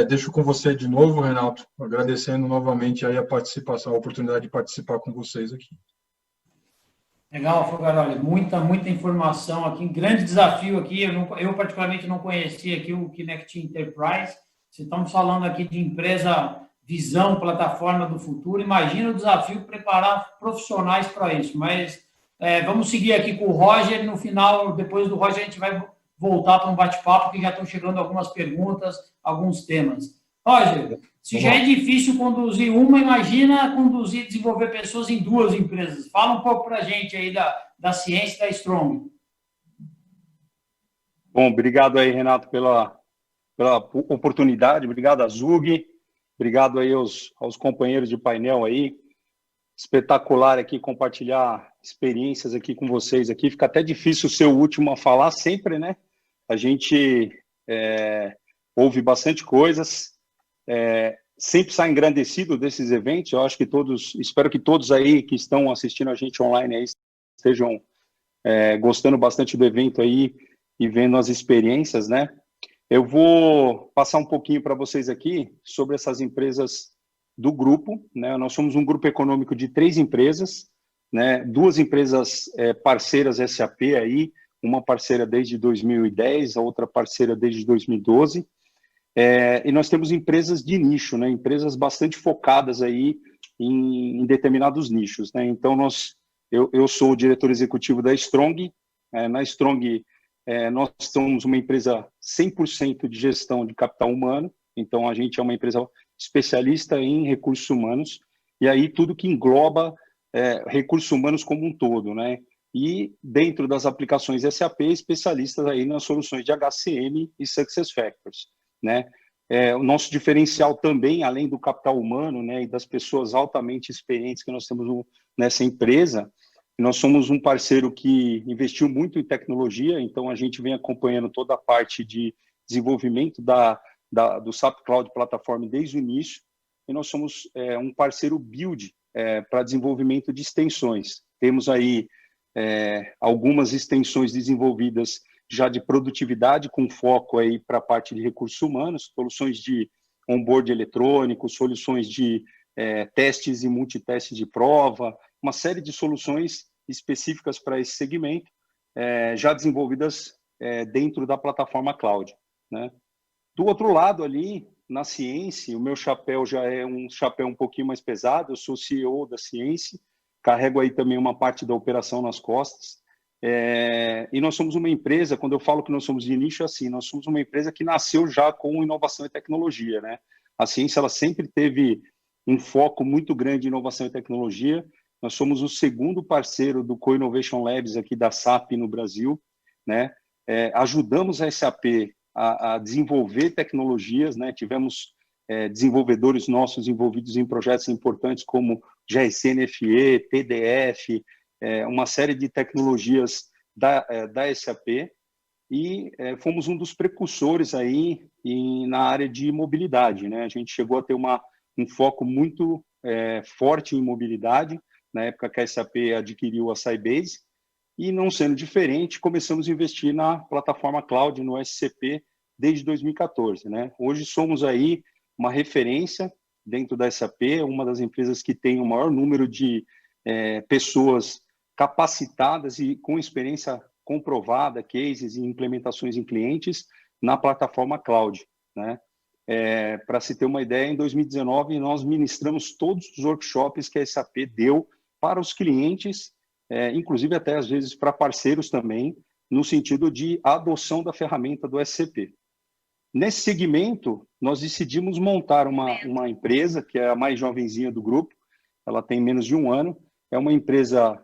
Deixo com você de novo, Renato, agradecendo novamente aí a participação, a oportunidade de participar com vocês aqui. Legal, Fogaroli, muita informação aqui, um grande desafio aqui, eu particularmente não conhecia aqui o Kinect Enterprise, se estamos falando aqui de empresa, visão, plataforma do futuro, imagina o desafio preparar profissionais para isso, mas vamos seguir aqui com o Roger, no final, depois do Roger a gente vai voltar para um bate-papo, que já estão chegando algumas perguntas, alguns temas. Roger, se já é difícil conduzir uma, imagina desenvolver pessoas em 2 empresas. Fala um pouco para a gente aí da ciência e da Strong. Bom, obrigado aí, Renato, pela oportunidade, obrigado a Zug, obrigado aí aos companheiros de painel aí, espetacular aqui compartilhar experiências aqui com vocês aqui, fica até difícil ser o último a falar sempre, né? A gente ouve bastante coisas, sempre sai engrandecido desses eventos. Eu acho que espero que todos aí que estão assistindo a gente online aí estejam gostando bastante do evento aí e vendo as experiências, né? Eu vou passar um pouquinho para vocês aqui sobre essas empresas do grupo, né? Nós somos um grupo econômico de 3 empresas, né? 2 empresas parceiras SAP aí, uma parceira desde 2010, a outra parceira desde 2012. E nós temos empresas de nicho, né? Empresas bastante focadas aí em determinados nichos, né? Então, eu sou o diretor executivo da Strong. Na Strong, nós somos uma empresa 100% de gestão de capital humano, então a gente é uma empresa especialista em recursos humanos, e aí tudo que engloba recursos humanos como um todo, né? E dentro das aplicações SAP, especialistas aí nas soluções de HCM e SuccessFactors, né? O nosso diferencial também, além do capital humano, né, e das pessoas altamente experientes que nós temos nessa empresa, nós somos um parceiro que investiu muito em tecnologia, então a gente vem acompanhando toda a parte de desenvolvimento do SAP Cloud Platform desde o início, e nós somos um parceiro build para desenvolvimento de extensões. Temos aí algumas extensões desenvolvidas já de produtividade, com foco aí para a parte de recursos humanos, soluções de onboard eletrônico, soluções de testes e multitestes de prova, uma série de soluções específicas para esse segmento, já desenvolvidas dentro da plataforma cloud, né? Do outro lado ali, na ciência, o meu chapéu já é um chapéu um pouquinho mais pesado, eu sou CEO da ciência, carrego aí também uma parte da operação nas costas, e nós somos uma empresa, quando eu falo que nós somos de nicho, assim, nós somos uma empresa que nasceu já com inovação e tecnologia, né? A ciência, ela sempre teve um foco muito grande em inovação e tecnologia. Nós somos o segundo parceiro do Co-Innovation Labs aqui da SAP no Brasil, né? Ajudamos a SAP a desenvolver tecnologias, né? Tivemos desenvolvedores nossos envolvidos em projetos importantes como GRC NFE, TDF, uma série de tecnologias da SAP, e fomos um dos precursores aí na área de mobilidade, né? A gente chegou a ter um foco muito forte em mobilidade, na época que a SAP adquiriu a Sybase, e não sendo diferente, começamos a investir na plataforma cloud, no SCP, desde 2014, né? Hoje somos aí uma referência dentro da SAP, uma das empresas que tem o maior número de pessoas capacitadas e com experiência comprovada, cases e implementações em clientes na plataforma cloud, né? Para se ter uma ideia, em 2019 nós ministramos todos os workshops que a SAP deu para os clientes, inclusive até às vezes para parceiros também, no sentido de adoção da ferramenta do SCP. Nesse segmento, nós decidimos montar uma empresa, que é a mais jovenzinha do grupo, ela tem menos de 1 ano, é uma empresa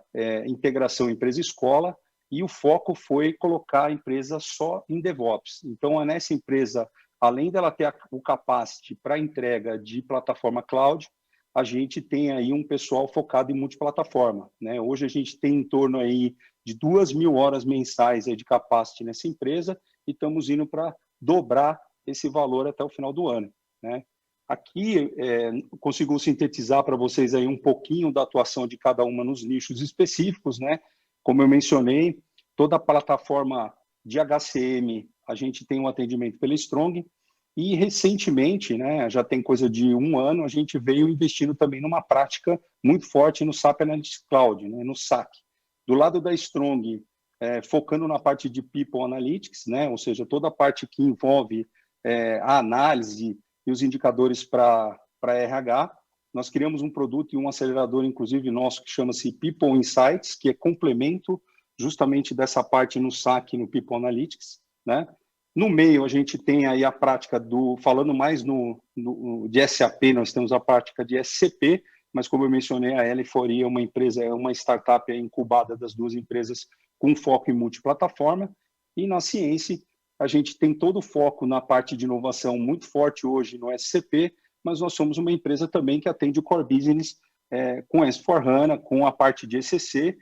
integração empresa-escola, e o foco foi colocar a empresa só em DevOps. Então, nessa empresa, além dela ter o capacity para entrega de plataforma cloud, a gente tem aí um pessoal focado em multiplataforma, né? Hoje a gente tem em torno aí de 2.000 horas mensais aí de capacity nessa empresa, e estamos indo para dobrar esse valor até o final do ano, né? Aqui consigo sintetizar para vocês aí um pouquinho da atuação de cada uma nos nichos específicos, né? Como eu mencionei, toda a plataforma de HCM, a gente tem um atendimento pela Strong, e recentemente, né, já tem coisa de 1 ano, a gente veio investindo também numa prática muito forte no SAP Analytics Cloud, né, no SAC. Do lado da Strong, focando na parte de People Analytics, né, ou seja, toda a parte que envolve a análise e os indicadores para RH, nós criamos um produto e um acelerador, inclusive nosso, que chama-se People Insights, que é complemento justamente dessa parte no SAC, no People Analytics, né? No meio, a gente tem aí a prática falando mais de SAP, nós temos a prática de SCP, mas como eu mencionei, a L4I é uma empresa, é uma startup incubada das duas empresas com foco em multiplataforma, e na ciência, a gente tem todo o foco na parte de inovação muito forte hoje no SCP, mas nós somos uma empresa também que atende o core business com S4HANA, com a parte de ECC,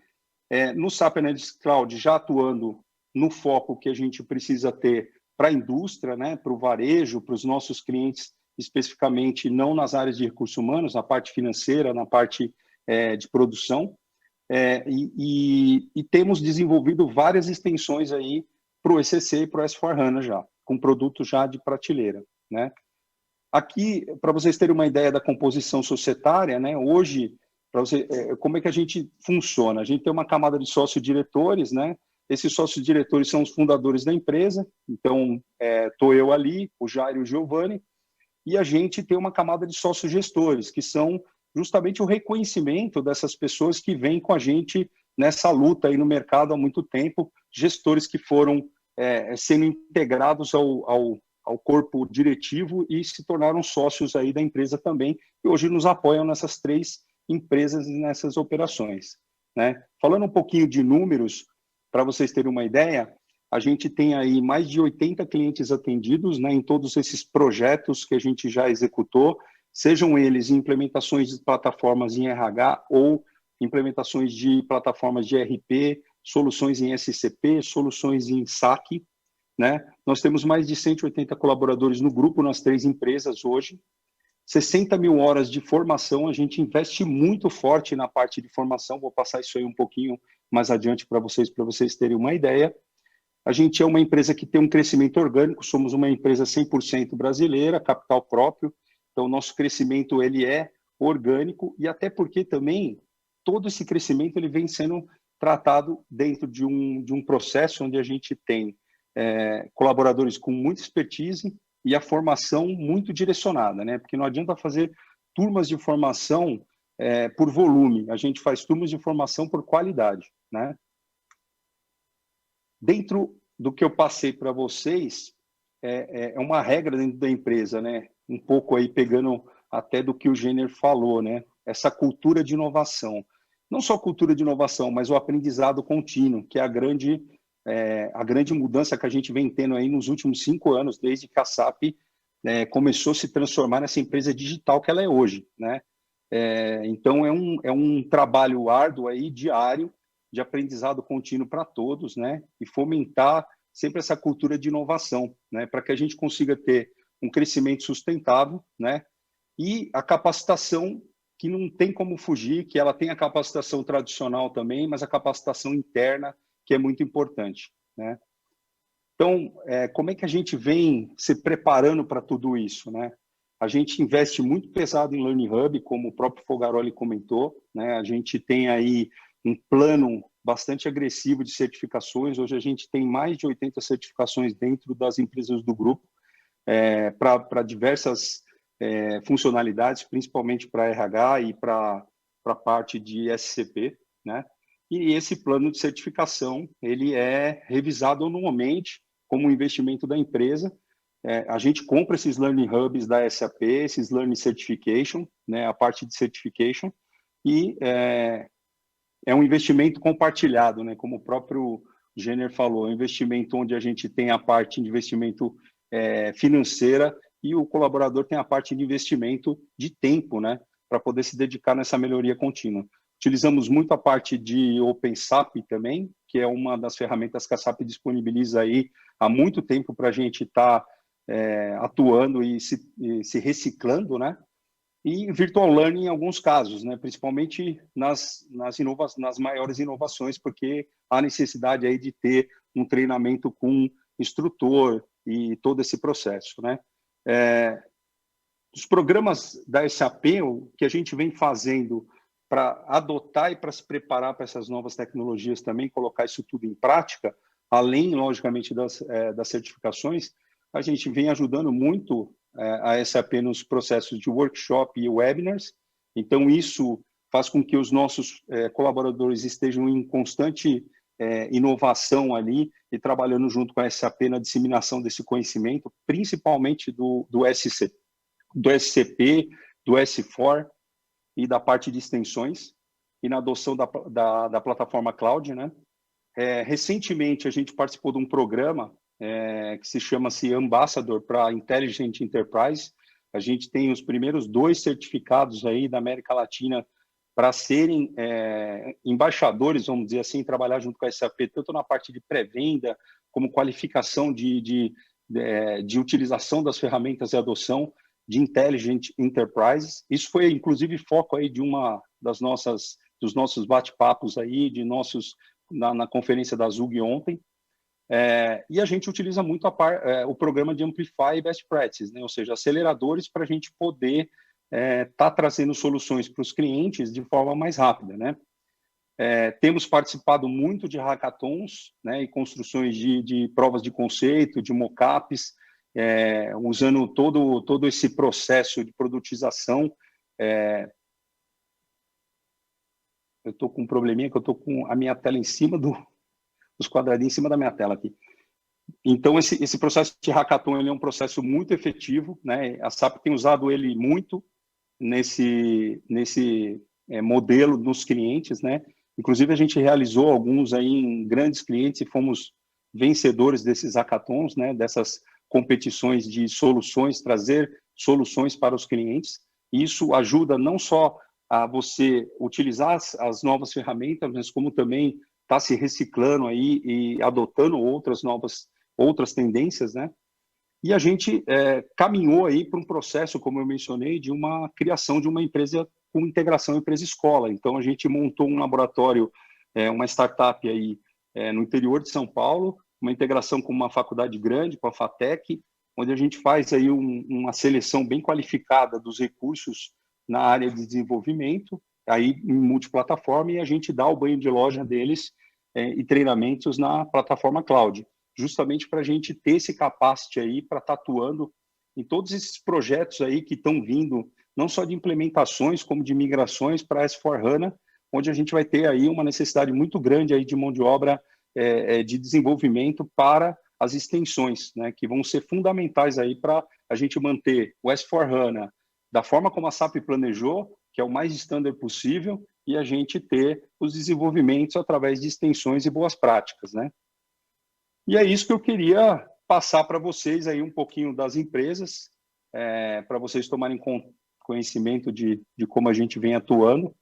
no SAP Analytics Cloud, já atuando no foco que a gente precisa ter para a indústria, né, para o varejo, para os nossos clientes, especificamente não nas áreas de recursos humanos, na parte financeira, na parte de produção, e temos desenvolvido várias extensões aí para o ECC e para o S4HANA já, com produtos já de prateleira, né? Aqui, para vocês terem uma ideia da composição societária, né, hoje, como é que a gente funciona? A gente tem uma camada de sócio-diretores, né? Esses sócios-diretores são os fundadores da empresa, então estou eu ali, o Jair e o Giovanni, e a gente tem uma camada de sócios-gestores, que são justamente o reconhecimento dessas pessoas que vêm com a gente nessa luta aí no mercado há muito tempo, gestores que foram sendo integrados ao corpo diretivo e se tornaram sócios aí da empresa também, e hoje nos apoiam nessas 3 empresas e nessas operações, né? Falando um pouquinho de números, para vocês terem uma ideia, a gente tem aí mais de 80 clientes atendidos, né, em todos esses projetos que a gente já executou, sejam eles implementações de plataformas em RH ou implementações de plataformas de ERP, soluções em SCP, soluções em SAC, né? Nós temos mais de 180 colaboradores no grupo, nas 3 empresas hoje, 60.000 horas de formação, a gente investe muito forte na parte de formação, vou passar isso aí um pouquinho mais adiante para vocês terem uma ideia. A gente é uma empresa que tem um crescimento orgânico, somos uma empresa 100% brasileira, capital próprio, então nosso crescimento ele é orgânico, e até porque também todo esse crescimento ele vem sendo tratado dentro de um processo onde a gente tem colaboradores com muita expertise e a formação muito direcionada, né? Porque não adianta fazer turmas de formação por volume, a gente faz turmas de formação por qualidade, né? Dentro do que eu passei para vocês, é uma regra dentro da empresa, né? Um pouco aí pegando até do que o Jenner falou, né? Essa cultura de inovação. Não só cultura de inovação, mas o aprendizado contínuo, que é a grande a grande mudança que a gente vem tendo aí nos últimos 5 anos, desde que a SAP começou a se transformar nessa empresa digital que ela é hoje, né? Então, é um trabalho árduo aí, diário, de aprendizado contínuo para todos, né? E fomentar sempre essa cultura de inovação, né? Para que a gente consiga ter um crescimento sustentável, né? E a capacitação, que não tem como fugir, que ela tem a capacitação tradicional também, mas a capacitação interna, que é muito importante, né? Então, como é que a gente vem se preparando para tudo isso, né? A gente investe muito pesado em Learning Hub, como o próprio Fogaroli comentou, né? A gente tem aí um plano bastante agressivo de certificações. Hoje a gente tem mais de 80 certificações dentro das empresas do grupo, para diversas funcionalidades, principalmente para RH e para a parte de SCP, né? E esse plano de certificação, ele é revisado anualmente como um investimento da empresa. A gente compra esses Learning Hubs da SAP, esses Learning Certification, né, a parte de Certification, e é um investimento compartilhado, né, como o próprio Jenner falou, é um investimento onde a gente tem a parte de investimento financeira e o colaborador tem a parte de investimento de tempo, né, para poder se dedicar nessa melhoria contínua. Utilizamos muito a parte de OpenSAP também, que é uma das ferramentas que a SAP disponibiliza aí há muito tempo para a gente estar atuando e se reciclando, né? E Virtual Learning em alguns casos, né? Principalmente nas maiores inovações, porque há necessidade aí de ter um treinamento com instrutor e todo esse processo, né? Os programas da SAP, o que a gente vem fazendo para adotar e para se preparar para essas novas tecnologias também, colocar isso tudo em prática, além, logicamente, das certificações, a gente vem ajudando muito a SAP nos processos de workshop e webinars. Então, isso faz com que os nossos colaboradores estejam em constante inovação ali e trabalhando junto com a SAP na disseminação desse conhecimento, principalmente do SCP, do S4, e da parte de extensões e na adoção da plataforma cloud, né? Recentemente, a gente participou de um programa que se chama-se Ambassador para Intelligent Enterprise. A gente tem os primeiros 2 certificados aí da América Latina para serem embaixadores, vamos dizer assim, trabalhar junto com a SAP, tanto na parte de pré-venda, como qualificação de utilização das ferramentas e adoção de Intelligent Enterprises. Isso foi, inclusive, foco aí de dos nossos bate-papos aí, na conferênça da ZUG ontem. E a gente utiliza muito o programa de Amplify Best Practices, né? Ou seja, aceleradores para a gente poder estar trazendo soluções para os clientes de forma mais rápida, né? Temos participado muito de hackathons, né, e construções de provas de conceito, de mockups, usando todo esse processo de produtização. Eu estou com um probleminha que eu estou com a minha tela em cima dos quadradinhos em cima da minha tela aqui. Então, esse processo de hackathon ele é um processo muito efetivo, né? A SAP tem usado ele muito nesse modelo dos clientes, né? Inclusive, a gente realizou alguns aí em grandes clientes e fomos vencedores desses hackathons, né? Dessas competições de soluções, trazer soluções para os clientes. Isso ajuda não só a você utilizar as novas ferramentas, mas como também está se reciclando aí e adotando outras tendências, né? E a gente caminhou aí para um processo, como eu mencionei, de uma criação de uma empresa com integração empresa-escola. Então, a gente montou um laboratório, uma startup aí no interior de São Paulo, uma integração com uma faculdade grande, com a FATEC, onde a gente faz aí uma seleção bem qualificada dos recursos na área de desenvolvimento, aí em multiplataforma, e a gente dá o banho de loja deles e treinamentos na plataforma cloud, justamente para a gente ter esse capacity aí para estar atuando em todos esses projetos aí que estão vindo, não só de implementações, como de migrações para S4HANA, onde a gente vai ter aí uma necessidade muito grande aí de mão de obra de desenvolvimento para as extensões, né, que vão ser fundamentais aí para a gente manter o S4HANA da forma como a SAP planejou, que é o mais standard possível, e a gente ter os desenvolvimentos através de extensões e boas práticas, né? E é isso que eu queria passar para vocês aí um pouquinho das empresas, para vocês tomarem conhecimento de como a gente vem atuando.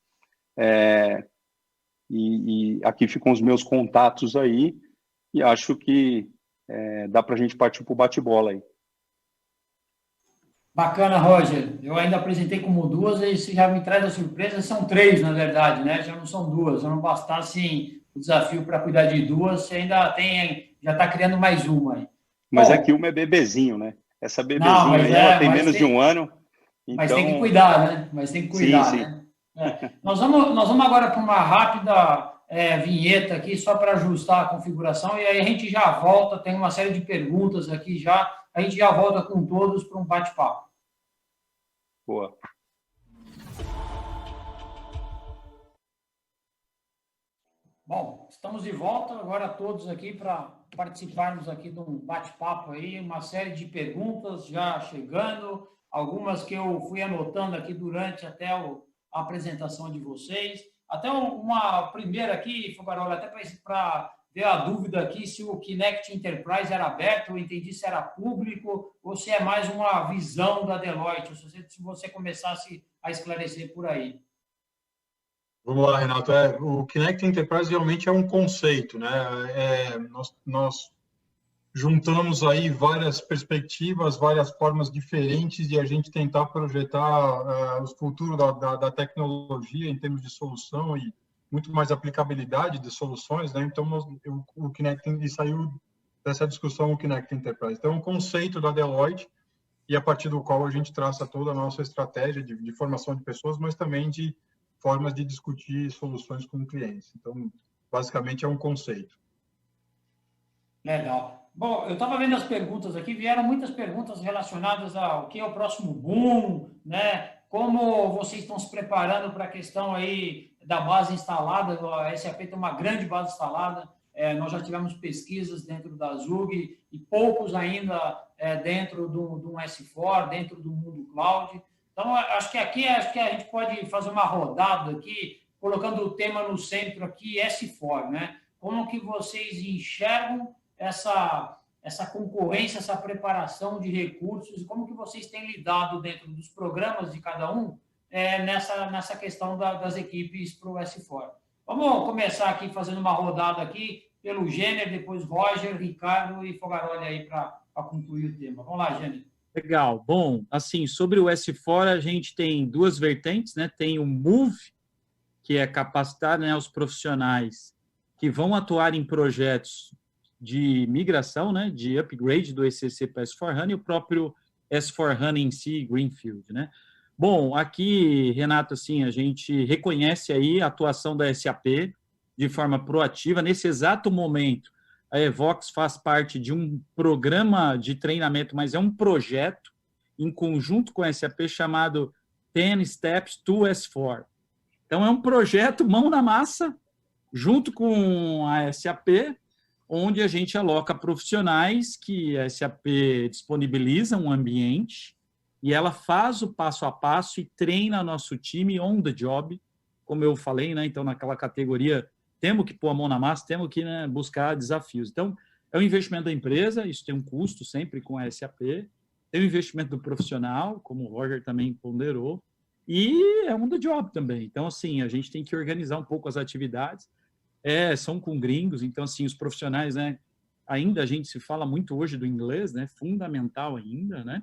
E aqui ficam os meus contatos aí, e acho que dá para a gente partir para o bate-bola aí. Bacana, Roger. Eu ainda apresentei como 2, e se já me traz a surpresa, são 3, na verdade, né? Já não são 2. Se não bastasse o desafio para cuidar de 2, você ainda já está criando mais uma aí. Mas Bom, é que uma é bebezinho, né? Essa bebezinha não, aí, ela tem menos de um ano. Mas tem que Então... cuidar, né? Mas tem que cuidar, sim, né? Nós vamos agora para uma rápida vinheta aqui, só para ajustar a configuração, e aí a gente já volta, tem uma série de perguntas aqui já, a gente já volta com todos para um bate-papo. Boa. Bom, estamos de volta agora todos aqui para participarmos aqui de um bate-papo aí, uma série de perguntas já chegando, algumas que eu fui anotando aqui durante até a apresentação de vocês. Até uma primeira aqui, Fogarola, até para ver a dúvida aqui se o Kinect Enterprise era aberto, eu entendi se era público ou se é mais uma visão da Deloitte, se você começasse a esclarecer por aí. Vamos lá, Renato. O Kinect Enterprise realmente é um conceito, né? Nós juntamos aí várias perspectivas, várias formas diferentes de a gente tentar projetar o futuro da tecnologia em termos de solução e muito mais aplicabilidade de soluções, né? Então, o Kinect saiu dessa discussão o Kinect Enterprise. Então, é um conceito da Deloitte e a partir do qual a gente traça toda a nossa estratégia de formação de pessoas, mas também de formas de discutir soluções com clientes. Então, basicamente, é um conceito. Legal. Bom, eu estava vendo as perguntas aqui, vieram muitas perguntas relacionadas ao que é o próximo boom, né? Como vocês estão se preparando para a questão aí da base instalada, a SAP tem uma grande base instalada, nós já tivemos pesquisas dentro da Zug e poucos ainda dentro do S4, dentro do mundo cloud. Então, acho que a gente pode fazer uma rodada aqui, colocando o tema no centro aqui, S4, né? Como que vocês enxergam essa concorrência, essa preparação de recursos, e como que vocês têm lidado dentro dos programas de cada um nessa questão das equipes para o S4. Vamos começar aqui fazendo uma rodada aqui pelo Gêner, depois Roger, Ricardo e Fogaroli aí para concluir o tema. Vamos lá, Gêner. Legal. Bom, assim, sobre o S4, a gente tem 2 vertentes, né? Tem o Move, que é capacitar, né, os profissionais que vão atuar em projetos de migração, né, de upgrade do ECC para S4HANA e o próprio S4HANA em si, Greenfield, né? Bom, aqui, Renato, assim, a gente reconhece aí a atuação da SAP de forma proativa. Nesse exato momento, a Evox faz parte de um programa de treinamento, mas é um projeto em conjunto com a SAP chamado 10 Steps to S4. Então, é um projeto mão na massa, junto com a SAP, onde a gente aloca profissionais que a SAP disponibiliza um ambiente e ela faz o passo a passo e treina nosso time on the job, como eu falei, né? Então, naquela categoria, temos que pôr a mão na massa, temos que, né, buscar desafios. Então, é um investimento da empresa, isso tem um custo sempre com a SAP, tem o investimento do profissional, como o Roger também ponderou, e é on the job também. Então, assim, a gente tem que organizar um pouco as atividades, são com gringos, então, assim, os profissionais, né, ainda a gente se fala muito hoje do inglês, né, fundamental ainda, né,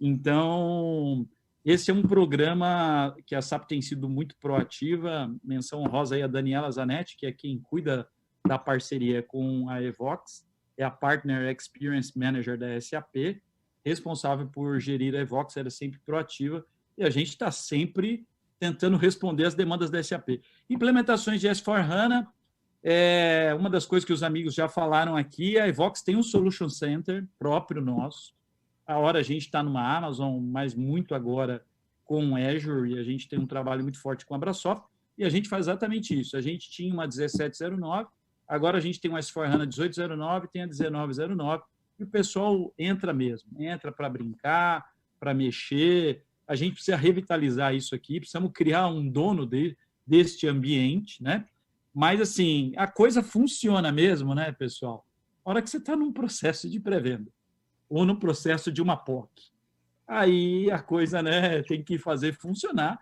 então, esse é um programa que a SAP tem sido muito proativa, menção honrosa aí a Daniela Zanetti, que é quem cuida da parceria com a Evox, é a Partner Experience Manager da SAP, responsável por gerir a Evox, era sempre proativa, e a gente está sempre tentando responder às demandas da SAP. Implementações de S4HANA, uma das coisas que os amigos já falaram aqui, a Evox tem um Solution Center próprio nosso, a hora a gente está numa Amazon, mas muito agora com Azure, e a gente tem um trabalho muito forte com a Abrasoft, e a gente faz exatamente isso. A gente tinha uma 1709, agora a gente tem uma S4HANA 1809, tem a 1909, e o pessoal entra mesmo, entra para brincar, para mexer. A gente precisa revitalizar isso aqui, precisamos criar um dono deste ambiente, né? Mas, assim, a coisa funciona mesmo, né, pessoal? A hora que você está num processo de pré-venda ou no processo de uma POC, aí a coisa, né, tem que fazer funcionar.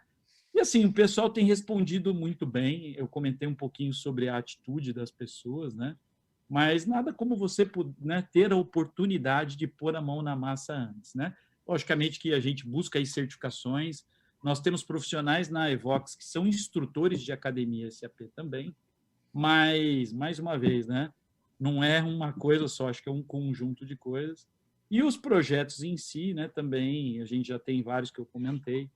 E assim, o pessoal tem respondido muito bem. Eu comentei um pouquinho sobre a atitude das pessoas, né? Mas nada como você, né, ter a oportunidade de pôr a mão na massa antes, né? Logicamente que a gente busca aí certificações. Nós temos profissionais na Evox que são instrutores de academia SAP também, mas, mais uma vez, né, não é uma coisa só, acho que é um conjunto de coisas. E os projetos em si, né, também, a gente já tem vários que eu comentei,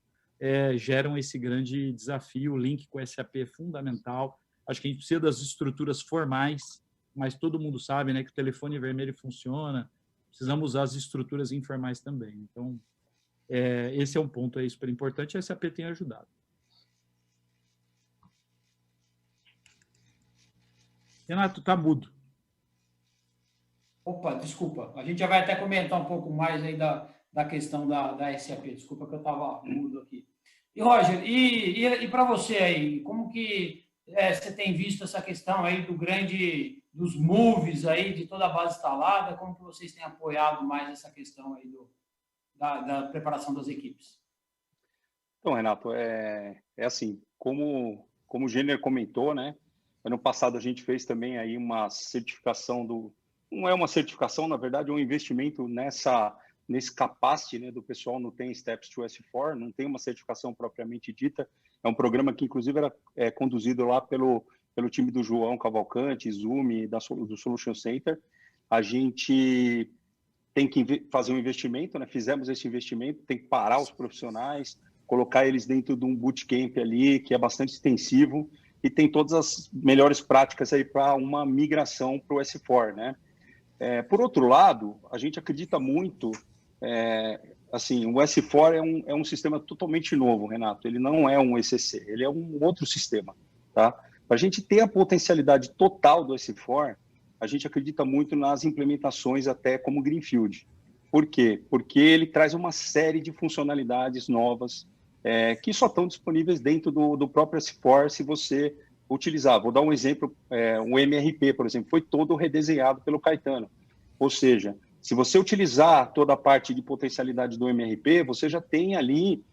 geram esse grande desafio. O link com o SAP é fundamental. Acho que a gente precisa das estruturas formais, mas todo mundo sabe, né, que o telefone vermelho funciona. Precisamos usar as estruturas informais também. Então, esse é um ponto aí super importante. A SAP tem ajudado. Renato, está mudo. Opa, desculpa. A gente já vai até comentar um pouco mais aí da questão da SAP. Desculpa que eu estava mudo aqui. E, Roger, e para você aí, como que você tem visto essa questão aí dos moves aí, de toda a base instalada? Como que vocês têm apoiado mais essa questão aí da preparação das equipes? Então, Renato, assim, como o Jenner comentou, né? Ano passado a gente fez também aí uma certificação não é uma certificação, na verdade, é um investimento nesse capacity, né, do pessoal no TEM Steps to S4, não tem uma certificação propriamente dita, é um programa que inclusive era conduzido lá pelo time do João Cavalcante, Zoom, do Solution Center. A gente tem que fazer um investimento, né? Fizemos esse investimento, tem que parar os profissionais, colocar eles dentro de um bootcamp ali, que é bastante extensivo, e tem todas as melhores práticas aí para uma migração para o S4, né? Por outro lado, a gente acredita muito, assim, o S4 é um sistema totalmente novo, Renato, ele não é um ECC, ele é um outro sistema, tá? Para a gente ter a potencialidade total do S4, a gente acredita muito nas implementações até como Greenfield. Por quê? Porque ele traz uma série de funcionalidades novas que só estão disponíveis dentro do próprio S4 se você utilizar. Vou dar um exemplo, o MRP, por exemplo, foi todo redesenhado pelo Caetano. Ou seja, se você utilizar toda a parte de potencialidade do MRP, você já tem ali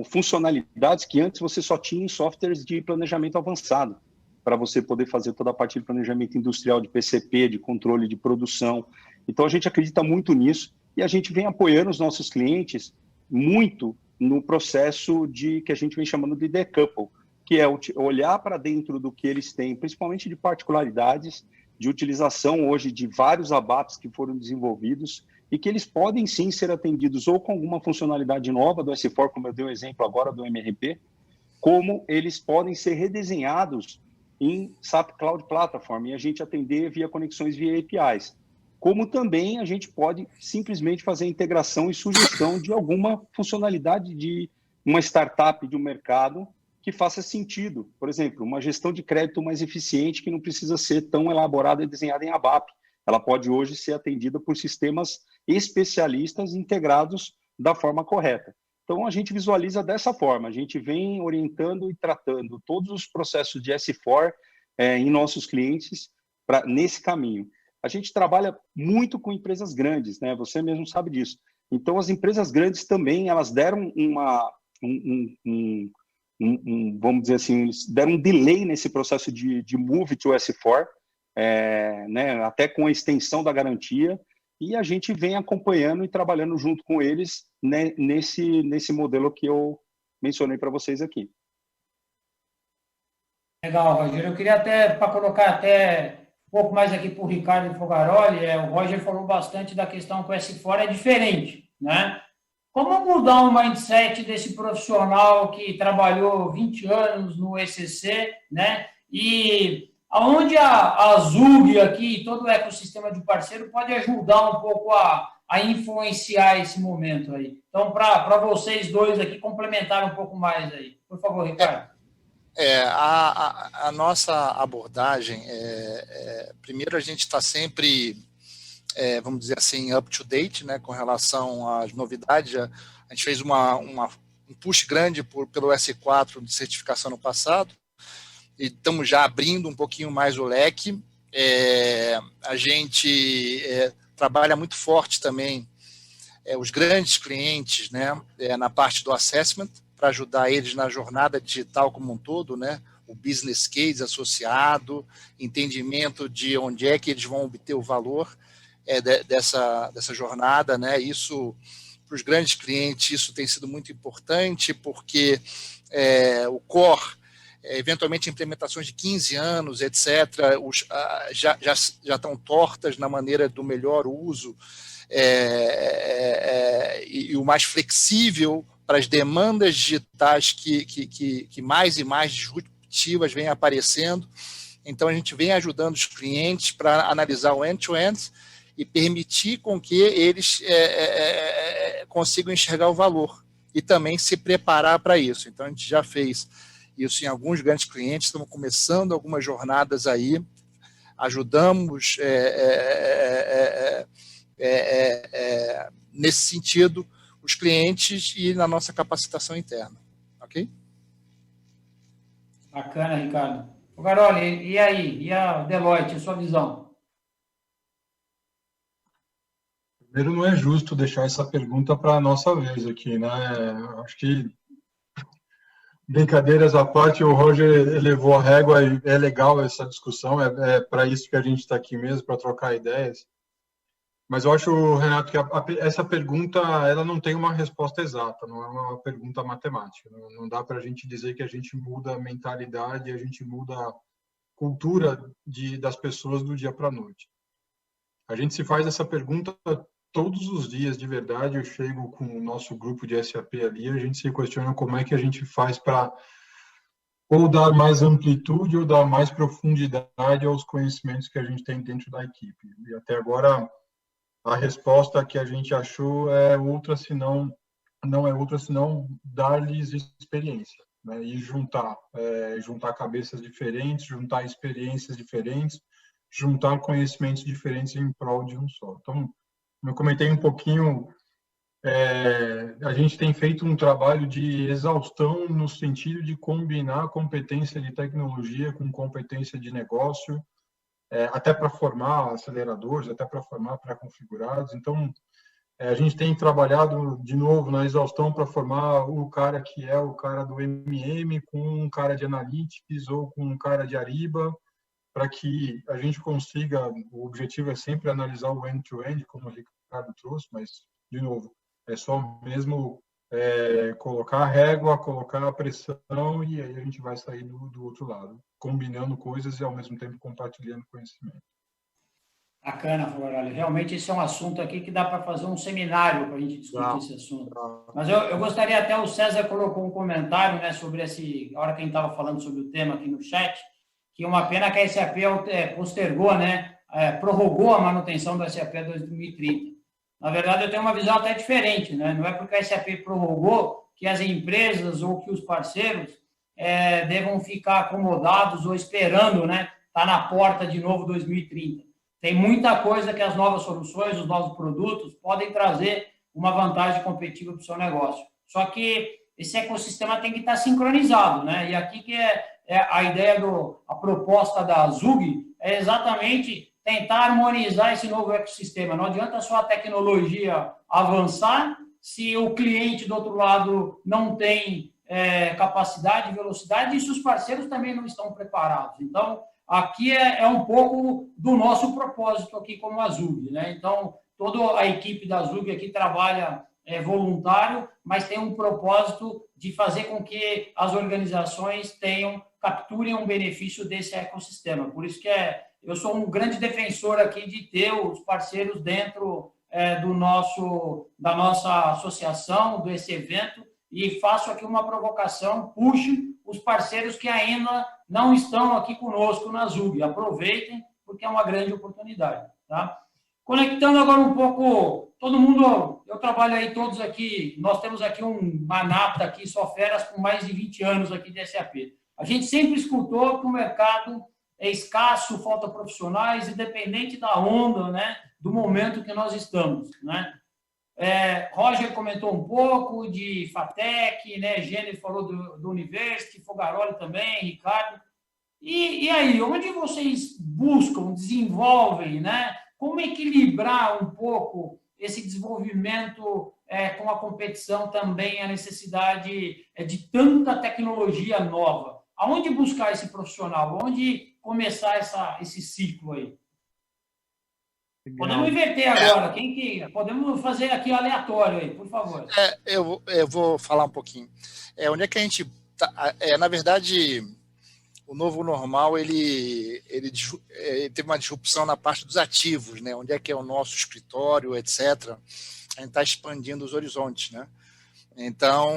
funcionalidades que antes você só tinha em softwares de planejamento avançado, para você poder fazer toda a parte de planejamento industrial, de PCP, de controle de produção. Então, a gente acredita muito nisso e a gente vem apoiando os nossos clientes muito no processo que a gente vem chamando de decouple, que é olhar para dentro do que eles têm, principalmente de particularidades, de utilização hoje de vários ABAPs que foram desenvolvidos e que eles podem sim ser atendidos ou com alguma funcionalidade nova do S4, como eu dei o exemplo agora do MRP, como eles podem ser redesenhados em SAP Cloud Platform e a gente atender via conexões via APIs. Como também a gente pode simplesmente fazer a integração e sugestão de alguma funcionalidade de uma startup de um mercado que faça sentido. Por exemplo, uma gestão de crédito mais eficiente que não precisa ser tão elaborada e desenhada em ABAP. Ela pode hoje ser atendida por sistemas especialistas integrados da forma correta. Então, a gente visualiza dessa forma. A gente vem orientando e tratando todos os processos de S4 em nossos clientes nesse caminho. A gente trabalha muito com empresas grandes, né? Você mesmo sabe disso. Então, as empresas grandes também, elas deram vamos dizer assim, deram um delay nesse processo de move to S4, né? Até com a extensão da garantia, e a gente vem acompanhando e trabalhando junto com eles, né, nesse modelo que eu mencionei para vocês aqui. Legal, Roger. Eu queria até, para colocar até um pouco mais aqui para o Ricardo Fogaroli, o Roger falou bastante da questão que o S4 é diferente, né? Como mudar o mindset desse profissional que trabalhou 20 anos no ECC, né? E aonde a Zug aqui, todo o ecossistema de parceiro pode ajudar um pouco a influenciar esse momento aí. Então, para vocês dois aqui complementarem um pouco mais aí. Por favor, Ricardo. A nossa abordagem primeiro a gente está sempre, vamos dizer assim, up to date, né, com relação às novidades. A gente fez um push grande pelo S4 de certificação no passado e estamos já abrindo um pouquinho mais o leque. A gente trabalha muito forte também os grandes clientes, né, na parte do assessment, para ajudar eles na jornada digital como um todo, né, o business case associado, entendimento de onde é que eles vão obter o valor dessa jornada, né, isso para os grandes clientes, isso tem sido muito importante, porque o core, eventualmente implementações de 15 anos, etc., já estão tortas na maneira do melhor uso, e o mais flexível para as demandas digitais que mais e mais disruptivas vêm aparecendo. Então, a gente vem ajudando os clientes para analisar o end-to-end e permitir com que eles consigam enxergar o valor e também se preparar para isso. Então, a gente já fez isso em alguns grandes clientes, estamos começando algumas jornadas aí, ajudamos nesse sentido os clientes e na nossa capacitação interna, ok? Bacana, Ricardo. Garoli, e aí? E a Deloitte, a sua visão? Primeiro, não é justo deixar essa pergunta para a nossa vez aqui, né? Acho que, brincadeiras à parte, o Roger elevou a régua e é legal essa discussão, é para isso que a gente está aqui mesmo, para trocar ideias. Mas eu acho, Renato, que essa pergunta ela não tem uma resposta exata, não é uma pergunta matemática. Não dá para a gente dizer que a gente muda a mentalidade, a gente muda a cultura das pessoas do dia para a noite. A gente se faz essa pergunta todos os dias, de verdade. Eu chego com o nosso grupo de SAP ali, a gente se questiona como é que a gente faz para ou dar mais amplitude ou dar mais profundidade aos conhecimentos que a gente tem dentro da equipe. E até agora a resposta que a gente achou não é outra senão dar-lhes experiência, né? E juntar cabeças diferentes, juntar experiências diferentes, juntar conhecimentos diferentes em prol de um só. Então, eu comentei um pouquinho, a gente tem feito um trabalho de exaustão no sentido de combinar competência de tecnologia com competência de negócio, até para formar aceleradores, até para formar pré-configurados. Então, a gente tem trabalhado, de novo, na exaustão para formar o cara que é o cara do MM com um cara de Analytics ou com um cara de Ariba, para que a gente consiga, o objetivo é sempre analisar o end-to-end, como o Ricardo trouxe, mas, de novo, é só mesmo colocar a régua, colocar a pressão e aí a gente vai sair do outro lado, combinando coisas e, ao mesmo tempo, compartilhando conhecimento. Bacana, Garoli. Realmente esse é um assunto aqui que dá para fazer um seminário para a gente discutir esse assunto. Mas eu gostaria, até o César colocou um comentário, né, sobre a hora que a gente estava falando sobre o tema aqui no chat, que uma pena que a SAP postergou, né, prorrogou a manutenção do SAP 2030. Na verdade, eu tenho uma visão até diferente, né? Não é porque a SAP prorrogou que as empresas ou que os parceiros devam ficar acomodados ou esperando, né, tá na porta de novo 2030. Tem muita coisa que as novas soluções, os novos produtos podem trazer uma vantagem competitiva para o seu negócio. Só que esse ecossistema tem que estar sincronizado, né? E aqui que a ideia a proposta da Zug é exatamente tentar harmonizar esse novo ecossistema. Não adianta só a tecnologia avançar se o cliente do outro lado não tem capacidade e velocidade e se os parceiros também não estão preparados. Então, aqui é um pouco do nosso propósito aqui como a Zug, né? Então, toda a equipe da Zug aqui trabalha voluntário, mas tem um propósito de fazer com que as organizações capturem um benefício desse ecossistema. Por isso que eu sou um grande defensor aqui de ter os parceiros dentro da nossa associação, desse evento, e faço aqui uma provocação, puxe os parceiros que ainda não estão aqui conosco na Zug. Aproveitem, porque é uma grande oportunidade, tá? Conectando agora um pouco, todo mundo, eu trabalho aí todos aqui, nós temos aqui uma nata aqui, só feras com mais de 20 anos aqui de SAP. A gente sempre escutou que o mercado é escasso, falta profissionais, independente da onda, né, do momento que nós estamos, né? Roger comentou um pouco de FATEC, né? Gênero falou do University, Fogaroli também, Ricardo. E aí, onde vocês buscam, desenvolvem, né? Como equilibrar um pouco esse desenvolvimento com a competição também, a necessidade de tanta tecnologia nova? Aonde buscar esse profissional? Onde começar esse ciclo aí? Legal. Podemos inverter agora. Podemos fazer aqui aleatório aí, por favor. Eu vou falar um pouquinho. Onde é que a gente tá, na verdade, o novo normal ele teve uma disrupção na parte dos ativos, né? Onde é que é o nosso escritório, etc. A gente está expandindo os horizontes, né? Então,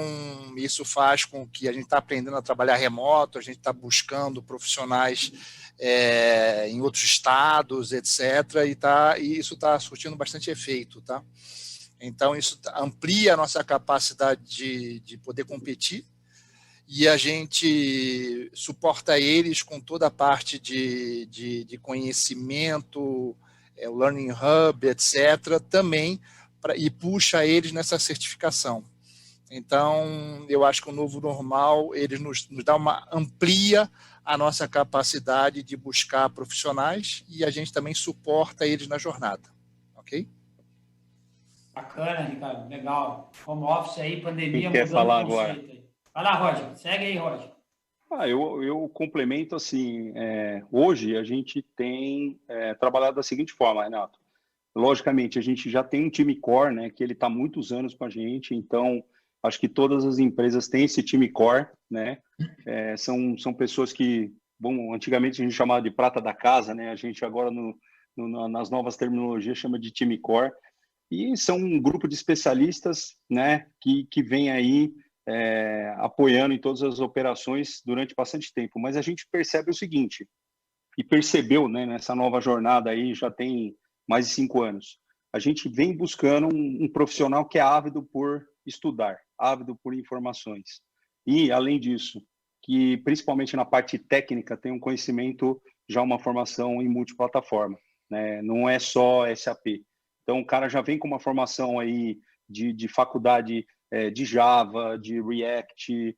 isso faz com que a gente está aprendendo a trabalhar remoto, a gente está buscando profissionais em outros estados, etc. E isso está surtindo bastante efeito, tá? Então, isso amplia a nossa capacidade de poder competir e a gente suporta eles com toda a parte de conhecimento, o Learning Hub, etc., também, e puxa eles nessa certificação. Então, eu acho que o novo normal, ele nos dá amplia a nossa capacidade de buscar profissionais e a gente também suporta eles na jornada, ok? Bacana, Ricardo, legal. Home office aí, pandemia, Quem quer falar o conceito agora? aí. Vai lá, Roger, segue aí, Roger. Eu complemento assim, hoje a gente tem trabalhado da seguinte forma, Renato. Logicamente, a gente já tem um time core, né, que ele está há muitos anos com a gente, então acho que todas as empresas têm esse time core, né? São pessoas que, bom, antigamente a gente chamava de prata da casa, né? A gente agora nas novas terminologias chama de time core, e são um grupo de especialistas, né, que vem aí apoiando em todas as operações durante bastante tempo. Mas a gente percebe o seguinte, e percebeu, né, nessa nova jornada aí, já tem mais de 5 anos, a gente vem buscando um profissional que é ávido por estudar, ávido por informações. E, além disso, que principalmente na parte técnica tem um conhecimento, já uma formação em multiplataforma, né? Não é só SAP. Então, o cara já vem com uma formação aí de faculdade de Java, de React,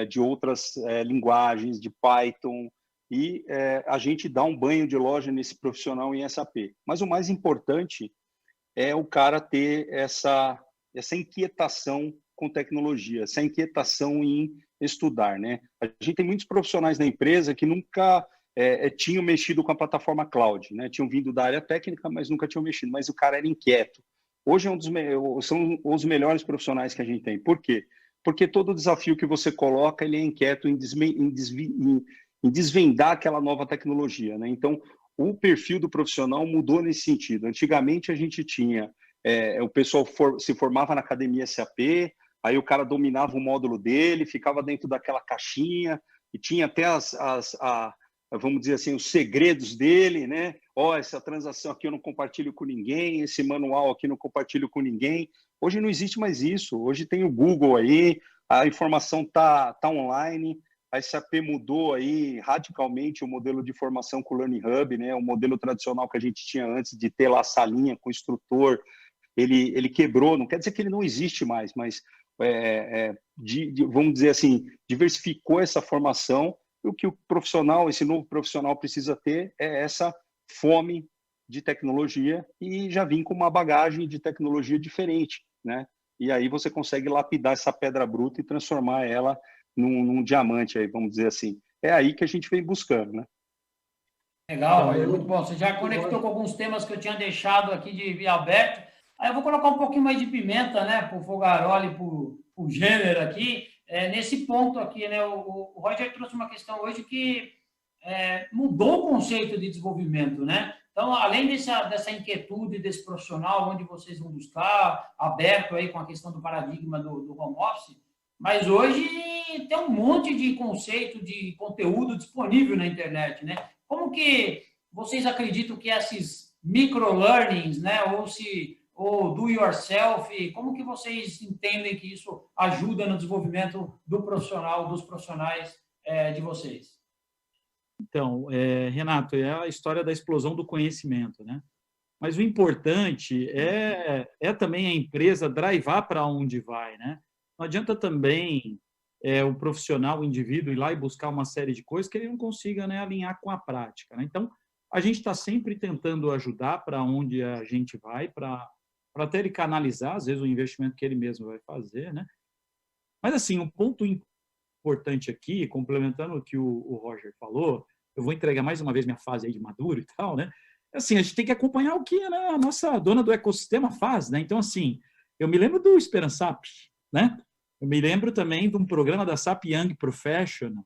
de outras linguagens, de Python, e a gente dá um banho de loja nesse profissional em SAP. Mas o mais importante é o cara ter essa inquietação com tecnologia, essa inquietação em estudar, né? A gente tem muitos profissionais na empresa que nunca tinham mexido com a plataforma cloud, né? Tinham vindo da área técnica, mas nunca tinham mexido, mas o cara era inquieto. Hoje são os melhores profissionais que a gente tem. Por quê? Porque todo desafio que você coloca, ele é inquieto em desvendar aquela nova tecnologia, né? Então, o perfil do profissional mudou nesse sentido. Antigamente, a gente tinha... o pessoal se formava na academia SAP, aí o cara dominava o módulo dele, ficava dentro daquela caixinha, e tinha até vamos dizer assim, os segredos dele, né? Essa transação aqui eu não compartilho com ninguém, esse manual aqui eu não compartilho com ninguém. Hoje não existe mais isso. Hoje tem o Google aí, a informação tá online. A SAP mudou aí radicalmente o modelo de formação com o Learning Hub, né? O modelo tradicional que a gente tinha antes de ter lá a salinha com o instrutor, ele quebrou. Não quer dizer que ele não existe mais, mas vamos dizer assim, diversificou essa formação. E o que o profissional, esse novo profissional precisa ter é essa fome de tecnologia e já vir com uma bagagem de tecnologia diferente, né? E aí você consegue lapidar essa pedra bruta e transformar ela num diamante, aí, vamos dizer assim. É aí que a gente vem buscando, né? Legal, Roger, muito bom. Você já conectou com alguns temas que eu tinha deixado aqui de aberto. Aí eu vou colocar um pouquinho mais de pimenta, né, para o Fogaroli, para o gênero aqui. Nesse ponto aqui, né, o Roger trouxe uma questão hoje que mudou o conceito de desenvolvimento, né? Então, além dessa inquietude desse profissional, onde vocês vão buscar, aberto aí com a questão do paradigma do home office, mas hoje tem um monte de conceito, de conteúdo disponível na internet, né? Como que vocês acreditam que esses micro-learnings, né, ou do yourself, como que vocês entendem que isso ajuda no desenvolvimento do profissional, dos profissionais de vocês? Então, Renato, é a história da explosão do conhecimento, né? Mas o importante é também a empresa drivar para onde vai, né? Não adianta também o profissional, o indivíduo, ir lá e buscar uma série de coisas que ele não consiga, né, alinhar com a prática, né? Então, a gente está sempre tentando ajudar para onde a gente vai, para até ele canalizar, às vezes, o investimento que ele mesmo vai fazer, né? Mas, assim, um ponto importante aqui, complementando o que o Roger falou, eu vou entregar mais uma vez minha fase aí de maduro e tal, né? Assim, a gente tem que acompanhar o que, né, a nossa dona do ecossistema faz, né? Então, assim, eu me lembro do SperanSAP, né? Eu me lembro também de um programa da SAP Young Professionals,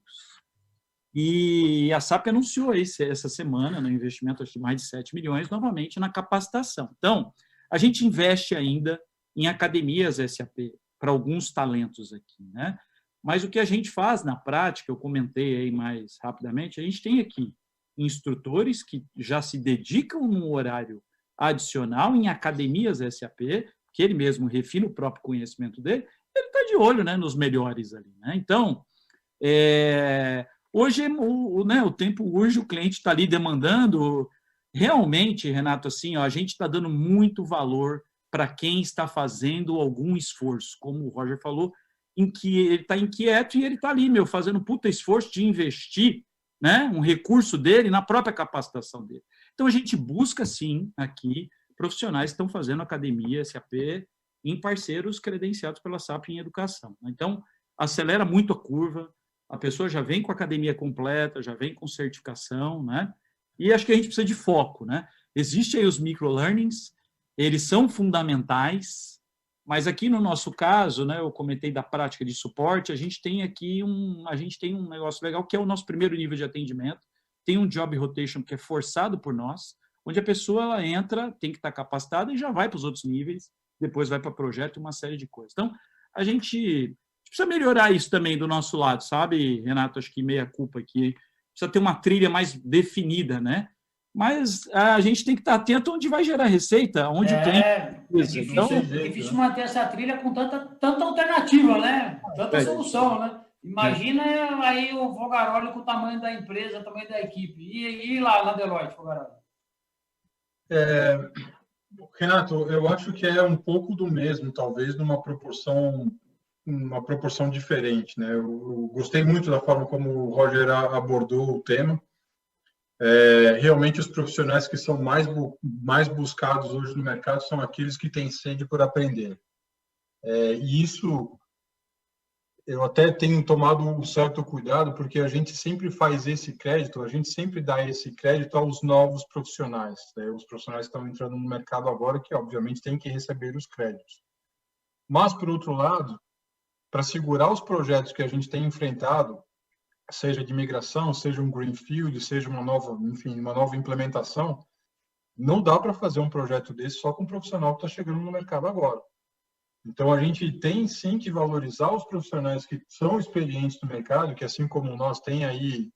e a SAP anunciou essa semana, no investimento de mais de 7 milhões, novamente, na capacitação. Então, a gente investe ainda em academias SAP, para alguns talentos aqui, né? Mas o que a gente faz na prática, eu comentei aí mais rapidamente, a gente tem aqui instrutores que já se dedicam num horário adicional em academias SAP, que ele mesmo refina o próprio conhecimento dele, ele está de olho, né, nos melhores ali, né? Então, hoje o tempo urge, o cliente está ali demandando. Realmente, Renato, assim, ó, a gente está dando muito valor para quem está fazendo algum esforço, como o Roger falou, em que ele está inquieto e ele está ali, fazendo um puta esforço de investir, né, um recurso dele na própria capacitação dele. Então, a gente busca, sim, aqui, profissionais que estão fazendo academia SAP em parceiros credenciados pela SAP em educação. Então, acelera muito a curva, a pessoa já vem com a academia completa, já vem com certificação, né? E acho que a gente precisa de foco, né? Existem aí os microlearnings, eles são fundamentais, mas aqui no nosso caso, né, eu comentei da prática de suporte, a gente tem um negócio legal que é o nosso primeiro nível de atendimento, tem um job rotation que é forçado por nós, onde a pessoa ela entra, tem que estar capacitada e já vai para os outros níveis, depois vai para projeto e uma série de coisas. Então, a gente precisa melhorar isso também do nosso lado, sabe, Renato? Acho que meia culpa aqui. Precisa ter uma trilha mais definida, né? Mas a gente tem que estar atento onde vai gerar receita, onde o cliente... É difícil manter essa trilha com tanta alternativa, né? Tanta solução, né? Imagina aí o Fogaroli com o tamanho da empresa, o tamanho da equipe. E lá na Deloitte, Fogaroli? Renato, eu acho que é um pouco do mesmo, talvez numa proporção diferente, né? Eu gostei muito da forma como o Roger abordou o tema. Realmente, os profissionais que são mais buscados hoje no mercado são aqueles que têm sede por aprender. E isso eu até tenho tomado um certo cuidado, porque a gente sempre faz esse crédito, a gente sempre dá esse crédito aos novos profissionais, né? Os profissionais que estão entrando no mercado agora, que obviamente têm que receber os créditos. Mas, por outro lado, para segurar os projetos que a gente tem enfrentado, seja de migração, seja um greenfield, seja uma nova implementação, não dá para fazer um projeto desse só com um profissional que está chegando no mercado agora. Então, a gente tem sim que valorizar os profissionais que são experientes no mercado, que assim como nós tem aí,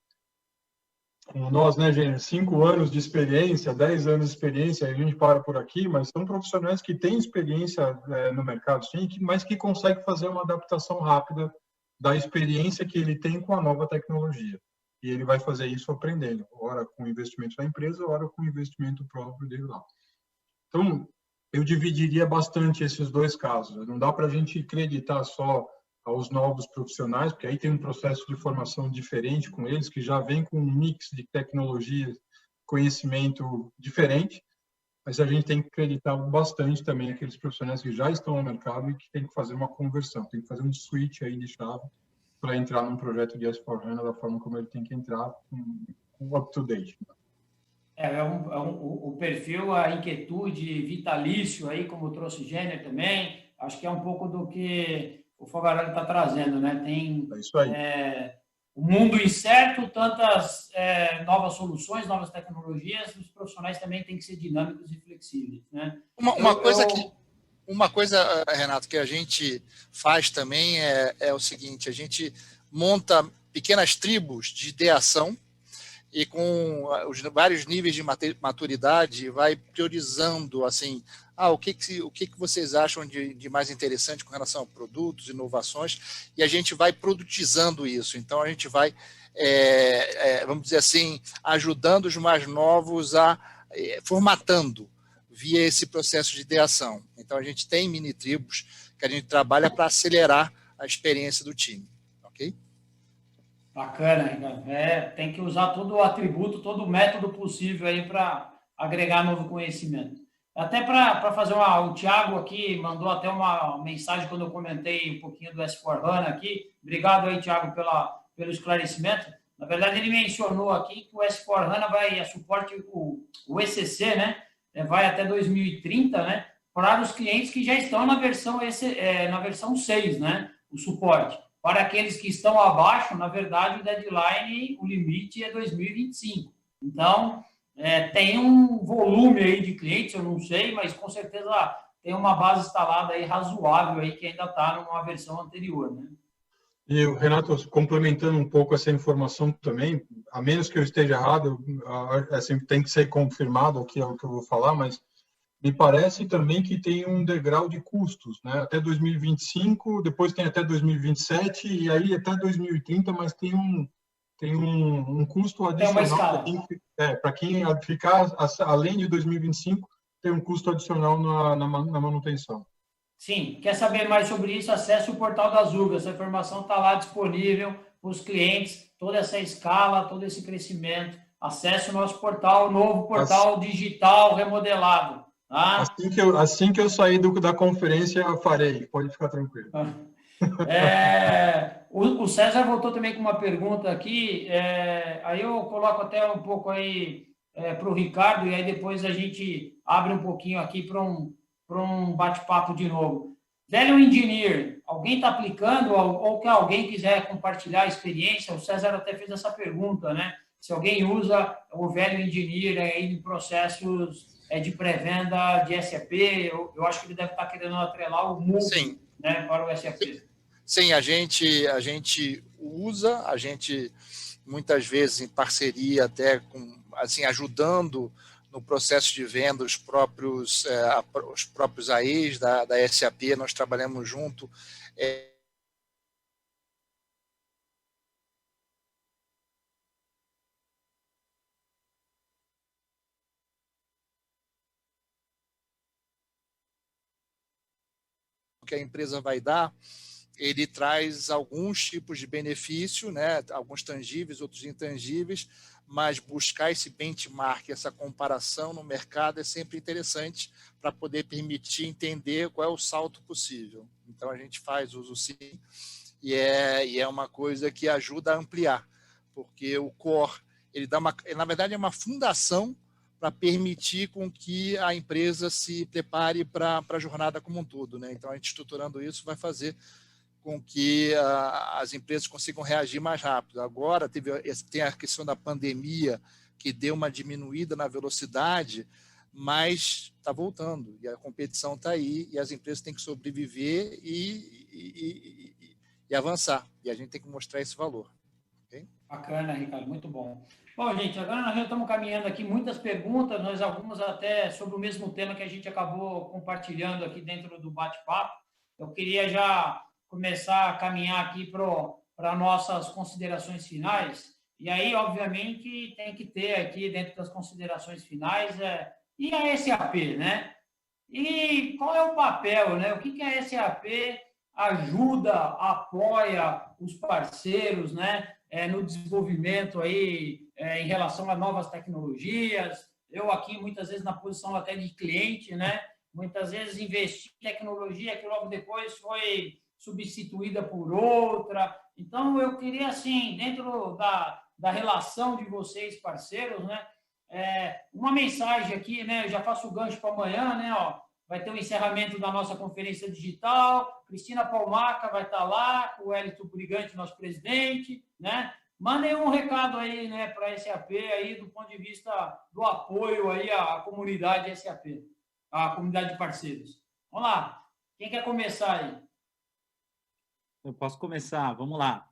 né, gente, 5 anos de experiência, 10 anos de experiência, a gente para por aqui, mas são profissionais que têm experiência no mercado, sim, mas que conseguem fazer uma adaptação rápida da experiência que ele tem com a nova tecnologia. E ele vai fazer isso aprendendo, ora com investimento da empresa, ora com investimento próprio dele lá. Então, eu dividiria bastante esses dois casos. Não dá para a gente acreditar só aos novos profissionais, porque aí tem um processo de formação diferente com eles, que já vem com um mix de tecnologia, conhecimento diferente, mas a gente tem que acreditar bastante também aqueles profissionais que já estão no mercado e que tem que fazer uma conversão, tem que fazer um switch aí de chave para entrar num projeto de S/4HANA da forma como ele tem que entrar, com up-to-date. O perfil, a inquietude, vitalício, aí, como trouxe o Jenner também, acho que é um pouco do que o Fogaroli está trazendo, né? Tem isso aí. O mundo incerto, tantas novas soluções, novas tecnologias, os profissionais também têm que ser dinâmicos e flexíveis, né? Uma coisa, Renato, que a gente faz também é o seguinte: a gente monta pequenas tribos de ideação e com os vários níveis de maturidade vai priorizando assim, o que vocês acham de mais interessante com relação a produtos, inovações, e a gente vai produtizando isso. Então a gente vai, vamos dizer assim, ajudando os mais novos formatando via esse processo de ideação. Então a gente tem mini tribos que a gente trabalha para acelerar a experiência do time. ok? Bacana, Ricardo. Tem que usar todo o atributo, todo o método possível aí para agregar novo conhecimento. Até para fazer o Thiago aqui mandou até uma mensagem quando eu comentei um pouquinho do S4HANA aqui. Obrigado aí, Thiago, pelo esclarecimento. Na verdade, ele mencionou aqui que o S4HANA vai suporte o ECC, né? Vai até 2030, né? Para os clientes que já estão na versão 6, né? O suporte. Para aqueles que estão abaixo, na verdade, o deadline, o limite é 2025. Então, tem um volume aí de clientes, eu não sei, mas com certeza tem uma base instalada aí razoável aí que ainda está numa versão anterior, né? E, Renato, complementando um pouco essa informação também, a menos que eu esteja errado, assim, tem que ser confirmado o que eu vou falar, mas me parece também que tem um degrau de custos, né? Até 2025, depois tem até 2027 e aí até 2030, mas tem um custo Tem uma adicional escala. para quem ficar além de 2025, tem um custo adicional na manutenção. Sim, quer saber mais sobre isso? Acesse o portal da Zuga. Essa informação está lá disponível para os clientes, toda essa escala, todo esse crescimento. Acesse o nosso portal, o novo portal digital remodelado. Tá? Assim que eu sair da conferência, eu farei. Pode ficar tranquilo. O César voltou também com uma pergunta aqui. Aí eu coloco até um pouco aí para o Ricardo e aí depois a gente abre um pouquinho aqui para um bate-papo de novo. Value Engineer, alguém está aplicando ou que alguém quiser compartilhar a experiência? O César até fez essa pergunta, né? Se alguém usa o Value Engineer aí em processos de pré-venda de SAP, eu acho que ele deve estar querendo atrelar o MOOC, né, para o SAP. Sim, a gente usa, a gente muitas vezes em parceria até com, assim, ajudando no processo de venda os próprios AEs da SAP, nós trabalhamos junto. Que a empresa vai dar, ele traz alguns tipos de benefício, né? Alguns tangíveis, outros intangíveis, mas buscar esse benchmark, essa comparação no mercado é sempre interessante para poder permitir entender qual é o salto possível. Então, a gente faz uso sim, e é uma coisa que ajuda a ampliar, porque o core, ele na verdade, é uma fundação para permitir com que a empresa se prepare para a jornada como um todo, né? Então, a gente estruturando isso vai fazer com que as empresas consigam reagir mais rápido. Agora tem a questão da pandemia, que deu uma diminuída na velocidade, mas está voltando, e a competição está aí, e as empresas têm que sobreviver e avançar, e a gente tem que mostrar esse valor. Okay? Bacana, Ricardo, muito bom. Bom, gente, agora nós já estamos caminhando aqui, muitas perguntas, nós algumas até sobre o mesmo tema que a gente acabou compartilhando aqui dentro do bate-papo. Eu queria já começar a caminhar aqui para nossas considerações finais, e aí, obviamente, tem que ter aqui dentro das considerações finais e a SAP, né? E qual é o papel, né? O que a SAP ajuda, apoia os parceiros, né? No desenvolvimento aí em relação a novas tecnologias. Eu aqui, muitas vezes, na posição até de cliente, né? Muitas vezes investi em tecnologia que logo depois foi substituída por outra. Então, eu queria, assim, dentro da relação de vocês, parceiros, né? Uma mensagem aqui, né? Eu já faço o gancho para amanhã, né? Ó, vai ter o encerramento da nossa conferência digital. Cristina Palmaca vai estar lá, o Hélito Brigante, nosso presidente, né? Mandem um recado aí, né, para a SAP aí do ponto de vista do apoio aí à comunidade SAP, à comunidade de parceiros. Vamos lá. Quem quer começar aí? Eu posso começar, vamos lá.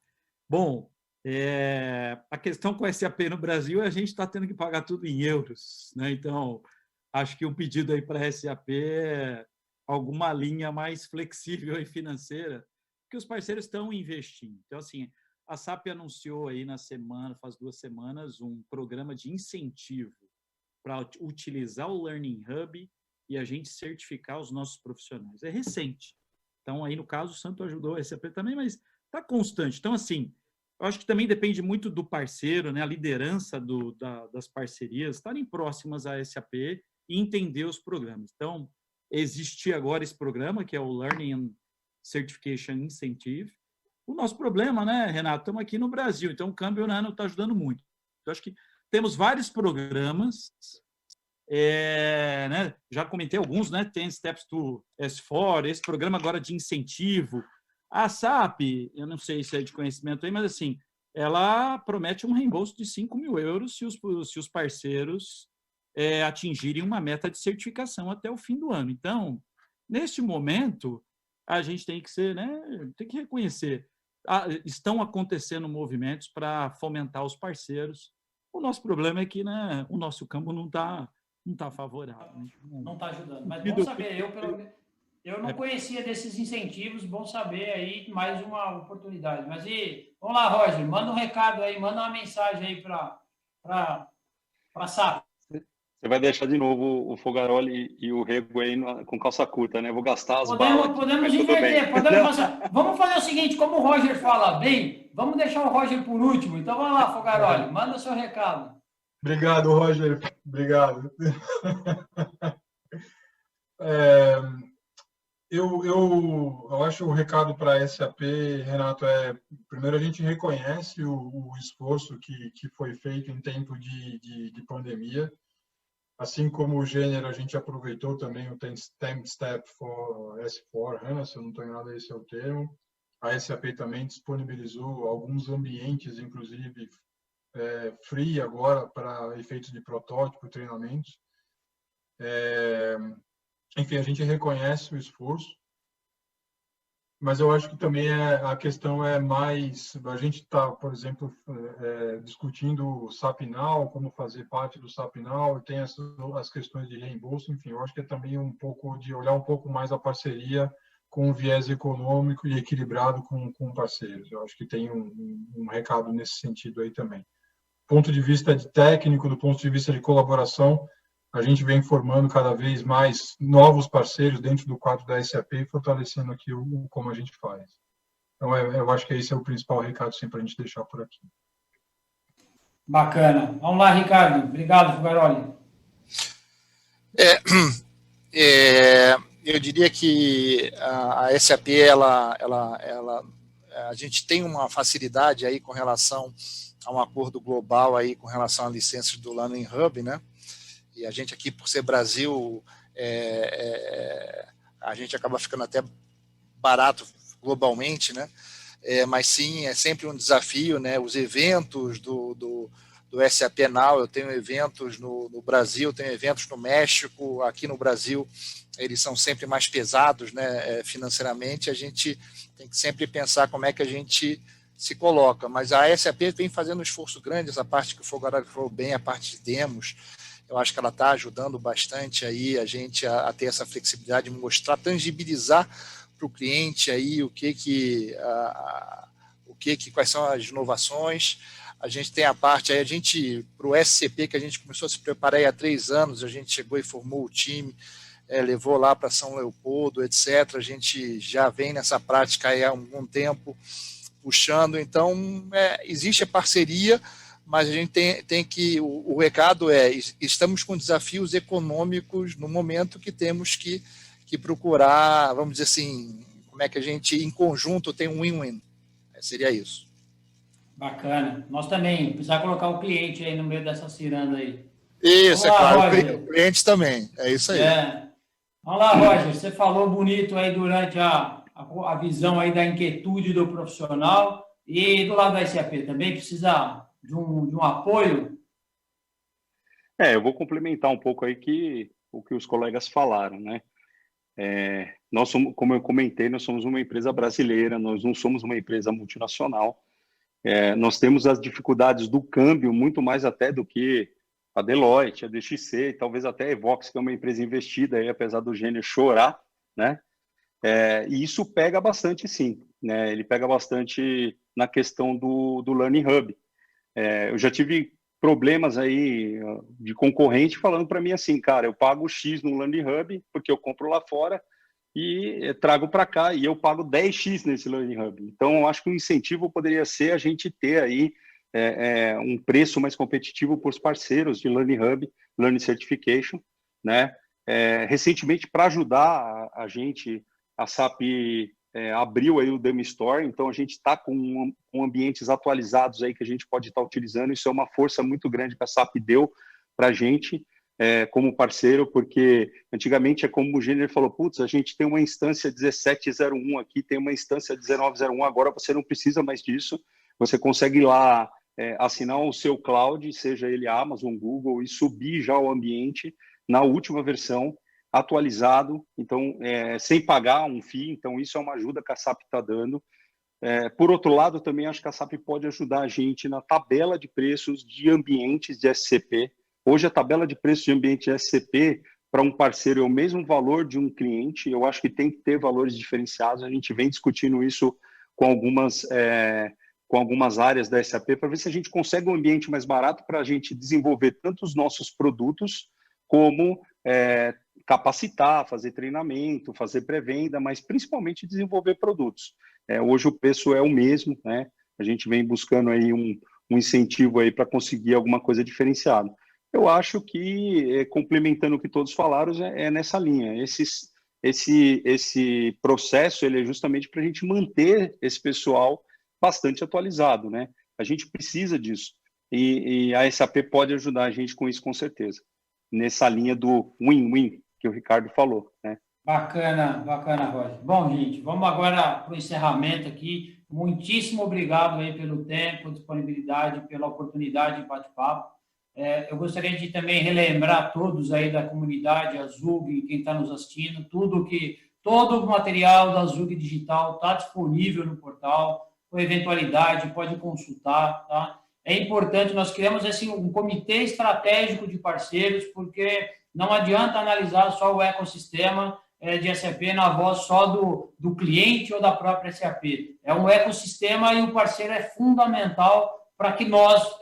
Bom, a questão com o SAP no Brasil é a gente está tendo que pagar tudo em euros, né? Então, acho que o pedido aí para a SAP é alguma linha mais flexível e financeira, que os parceiros estão investindo. Então, assim, a SAP anunciou aí faz 2 semanas, um programa de incentivo para utilizar o Learning Hub e a gente certificar os nossos profissionais. É recente. Então, aí, no caso, o Santo ajudou a SAP também, mas está constante. Então, assim, eu acho que também depende muito do parceiro, né? A liderança das parcerias estarem próximas à SAP e entender os programas. Então, existe agora esse programa, que é o Learning and Certification Incentive. O nosso problema, né, Renato, estamos aqui no Brasil, então o câmbio não está ajudando muito. Então, acho que temos vários programas, né, já comentei alguns, né, 10 Steps to S4, esse programa agora de incentivo. A SAP, eu não sei se é de conhecimento aí, mas assim, ela promete um reembolso de 5 mil euros se os parceiros atingirem uma meta de certificação até o fim do ano. Então, neste momento, a gente tem que ser, né, tem que reconhecer, estão acontecendo movimentos para fomentar os parceiros. O nosso problema é que, né, o nosso campo não está favorável. Não está ajudando. Mas bom saber, eu não conhecia desses incentivos, bom saber aí mais uma oportunidade. Mas vamos lá, Roger, manda um recado aí, manda uma mensagem aí para a SAP. Você vai deixar de novo o Fogaroli e o Rego aí com calça curta, né? Vou gastar as balas. Podemos inverter, vamos fazer o seguinte, como o Roger fala bem, vamos deixar o Roger por último. Então, vai lá, Fogaroli, manda o seu recado. Obrigado, Roger. Obrigado. Eu acho o recado para a SAP, Renato, primeiro a gente reconhece o esforço que foi feito em tempo de pandemia. Assim como o gênero, a gente aproveitou também o 10 Step for S4HANA, se eu não estou enganado, esse é o termo. A SAP também disponibilizou alguns ambientes, inclusive free agora, para efeitos de protótipo, treinamentos. Enfim, a gente reconhece o esforço, mas eu acho que também a questão é mais... A gente está, por exemplo, discutindo o SAP Now, como fazer parte do SAP Now, e tem as questões de reembolso, enfim, eu acho que é também um pouco de olhar um pouco mais a parceria com um viés econômico e equilibrado com parceiros. Eu acho que tem um recado nesse sentido aí também. Do ponto de vista de técnico, do ponto de vista de colaboração, a gente vem formando cada vez mais novos parceiros dentro do quadro da SAP, fortalecendo aqui como a gente faz. Então, eu acho que esse é o principal recado sempre para a gente deixar por aqui. Bacana. Vamos lá, Ricardo. Obrigado, Fogaroli. Eu diria que a SAP, a gente tem uma facilidade aí com relação a um acordo global aí com relação a licenças do Learning Hub, né? E a gente aqui, por ser Brasil, a gente acaba ficando até barato globalmente, né? Mas sim, é sempre um desafio, né? Os eventos do SAP Now, eu tenho eventos no Brasil, tenho eventos no México, aqui no Brasil, eles são sempre mais pesados, né? Financeiramente, a gente tem que sempre pensar como é que a gente se coloca. Mas a SAP vem fazendo um esforço grande, essa parte que o Fogaroli falou bem, a parte de demos. Eu acho que ela está ajudando bastante aí a gente a ter essa flexibilidade, mostrar, tangibilizar para o cliente aí quais são as inovações. A gente tem a parte aí, para o SCP, que a gente começou a se preparar aí há 3 anos, a gente chegou e formou o time, levou lá para São Leopoldo, etc. A gente já vem nessa prática aí há algum tempo, puxando. Então, existe a parceria, mas a gente tem que... O recado estamos com desafios econômicos no momento que temos que procurar, vamos dizer assim, como é que a gente, em conjunto, tem um win-win. Seria isso. Bacana. Nós também, precisar colocar o cliente aí no meio dessa ciranda aí. Isso, lá, claro, Roger. o cliente também, é isso aí. Vamos lá, Roger, você falou bonito aí durante a visão aí da inquietude do profissional e do lado da SAP também precisa de um apoio? Eu vou complementar um pouco aí o que os colegas falaram, né? Nós somos, como eu comentei, nós somos uma empresa brasileira, nós não somos uma empresa multinacional. Nós temos as dificuldades do câmbio muito mais até do que a Deloitte, a DXC, talvez até a Evox, que é uma empresa investida aí, apesar do gênero chorar, né? E isso pega bastante, sim, né? Ele pega bastante na questão do Learning Hub. Eu já tive problemas aí de concorrente falando para mim assim, cara, eu pago X no Learning Hub porque eu compro lá fora e trago para cá e eu pago 10x nesse Learning Hub. Então, eu acho que o incentivo poderia ser a gente ter aí um preço mais competitivo para os parceiros de Learning Hub, Learning Certification, né? Recentemente, para ajudar a gente, a SAP abriu aí o Demo Store, então a gente está com ambientes atualizados aí que a gente pode estar utilizando. Isso é uma força muito grande que a SAP deu para a gente como parceiro, porque antigamente é como o Gênero falou, putz, a gente tem uma instância 1701 aqui, tem uma instância 1901, agora você não precisa mais disso, você consegue ir lá assinar o seu cloud, seja ele Amazon, Google, e subir já o ambiente na última versão, atualizado, então, sem pagar um FII, então isso é uma ajuda que a SAP está dando. Por outro lado, também acho que a SAP pode ajudar a gente na tabela de preços de ambientes de SCP. Hoje, a tabela de preços de ambiente de SCP, para um parceiro, é o mesmo valor de um cliente, eu acho que tem que ter valores diferenciados, a gente vem discutindo isso com algumas áreas da SAP, para ver se a gente consegue um ambiente mais barato para a gente desenvolver tanto os nossos produtos, como capacitar, fazer treinamento, fazer pré-venda, mas principalmente desenvolver produtos. Hoje o preço é o mesmo, né? A gente vem buscando aí um incentivo aí para conseguir alguma coisa diferenciada. Eu acho que, complementando o que todos falaram, é nessa linha. Esse processo ele é justamente para a gente manter esse pessoal bastante atualizado, né? A gente precisa disso. E a SAP pode ajudar a gente com isso, com certeza. Nessa linha do win-win que o Ricardo falou, né? Bacana, Roger. Bom, gente, vamos agora para o encerramento aqui. Muitíssimo obrigado aí pelo tempo, disponibilidade, pela oportunidade de bate-papo. Eu gostaria de também relembrar todos aí da comunidade, a Zug, quem está nos assistindo, todo o material da Zug Digital está disponível no portal, com eventualidade, pode consultar, tá? É importante, nós criamos um comitê estratégico de parceiros, porque não adianta analisar só o ecossistema de SAP na voz só do cliente ou da própria SAP. É um ecossistema e o parceiro é fundamental para que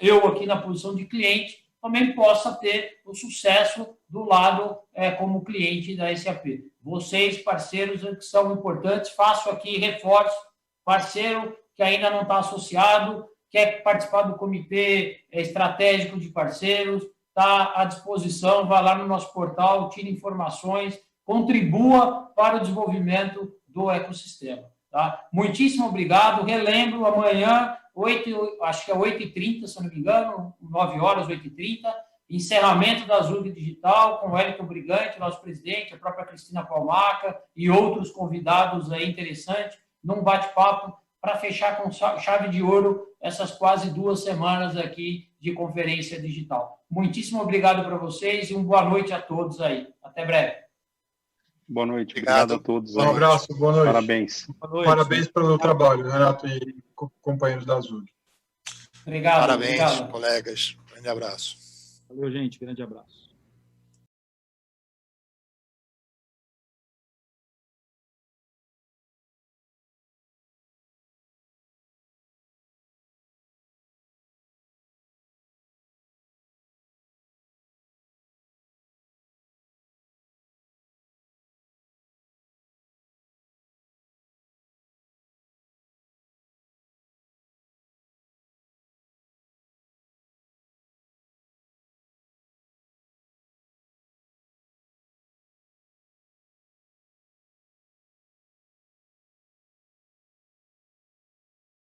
eu aqui na posição de cliente, também possa ter o sucesso do lado como cliente da SAP. Vocês, parceiros, que são importantes, faço aqui reforço, parceiro que ainda não está associado, quer participar do comitê estratégico de parceiros, está à disposição, vá lá no nosso portal, tire informações, contribua para o desenvolvimento do ecossistema. Tá? Muitíssimo obrigado, relembro, amanhã, acho que é 8h30, se não me engano, 9 horas, 8h30, encerramento da Zug Digital, com o Wellington Brigante, nosso presidente, a própria Cristina Palmaca e outros convidados aí interessantes, num bate-papo para fechar com chave de ouro essas quase 2 semanas aqui de conferência digital. Muitíssimo obrigado para vocês e uma boa noite a todos aí. Até breve. Boa noite. Obrigado a todos. Um abraço, boa noite. Parabéns. Boa noite. Parabéns pelo trabalho, Renato e companheiros da Zug. Obrigado. Parabéns, obrigado. colegas. Grande abraço. Valeu, gente. Grande abraço.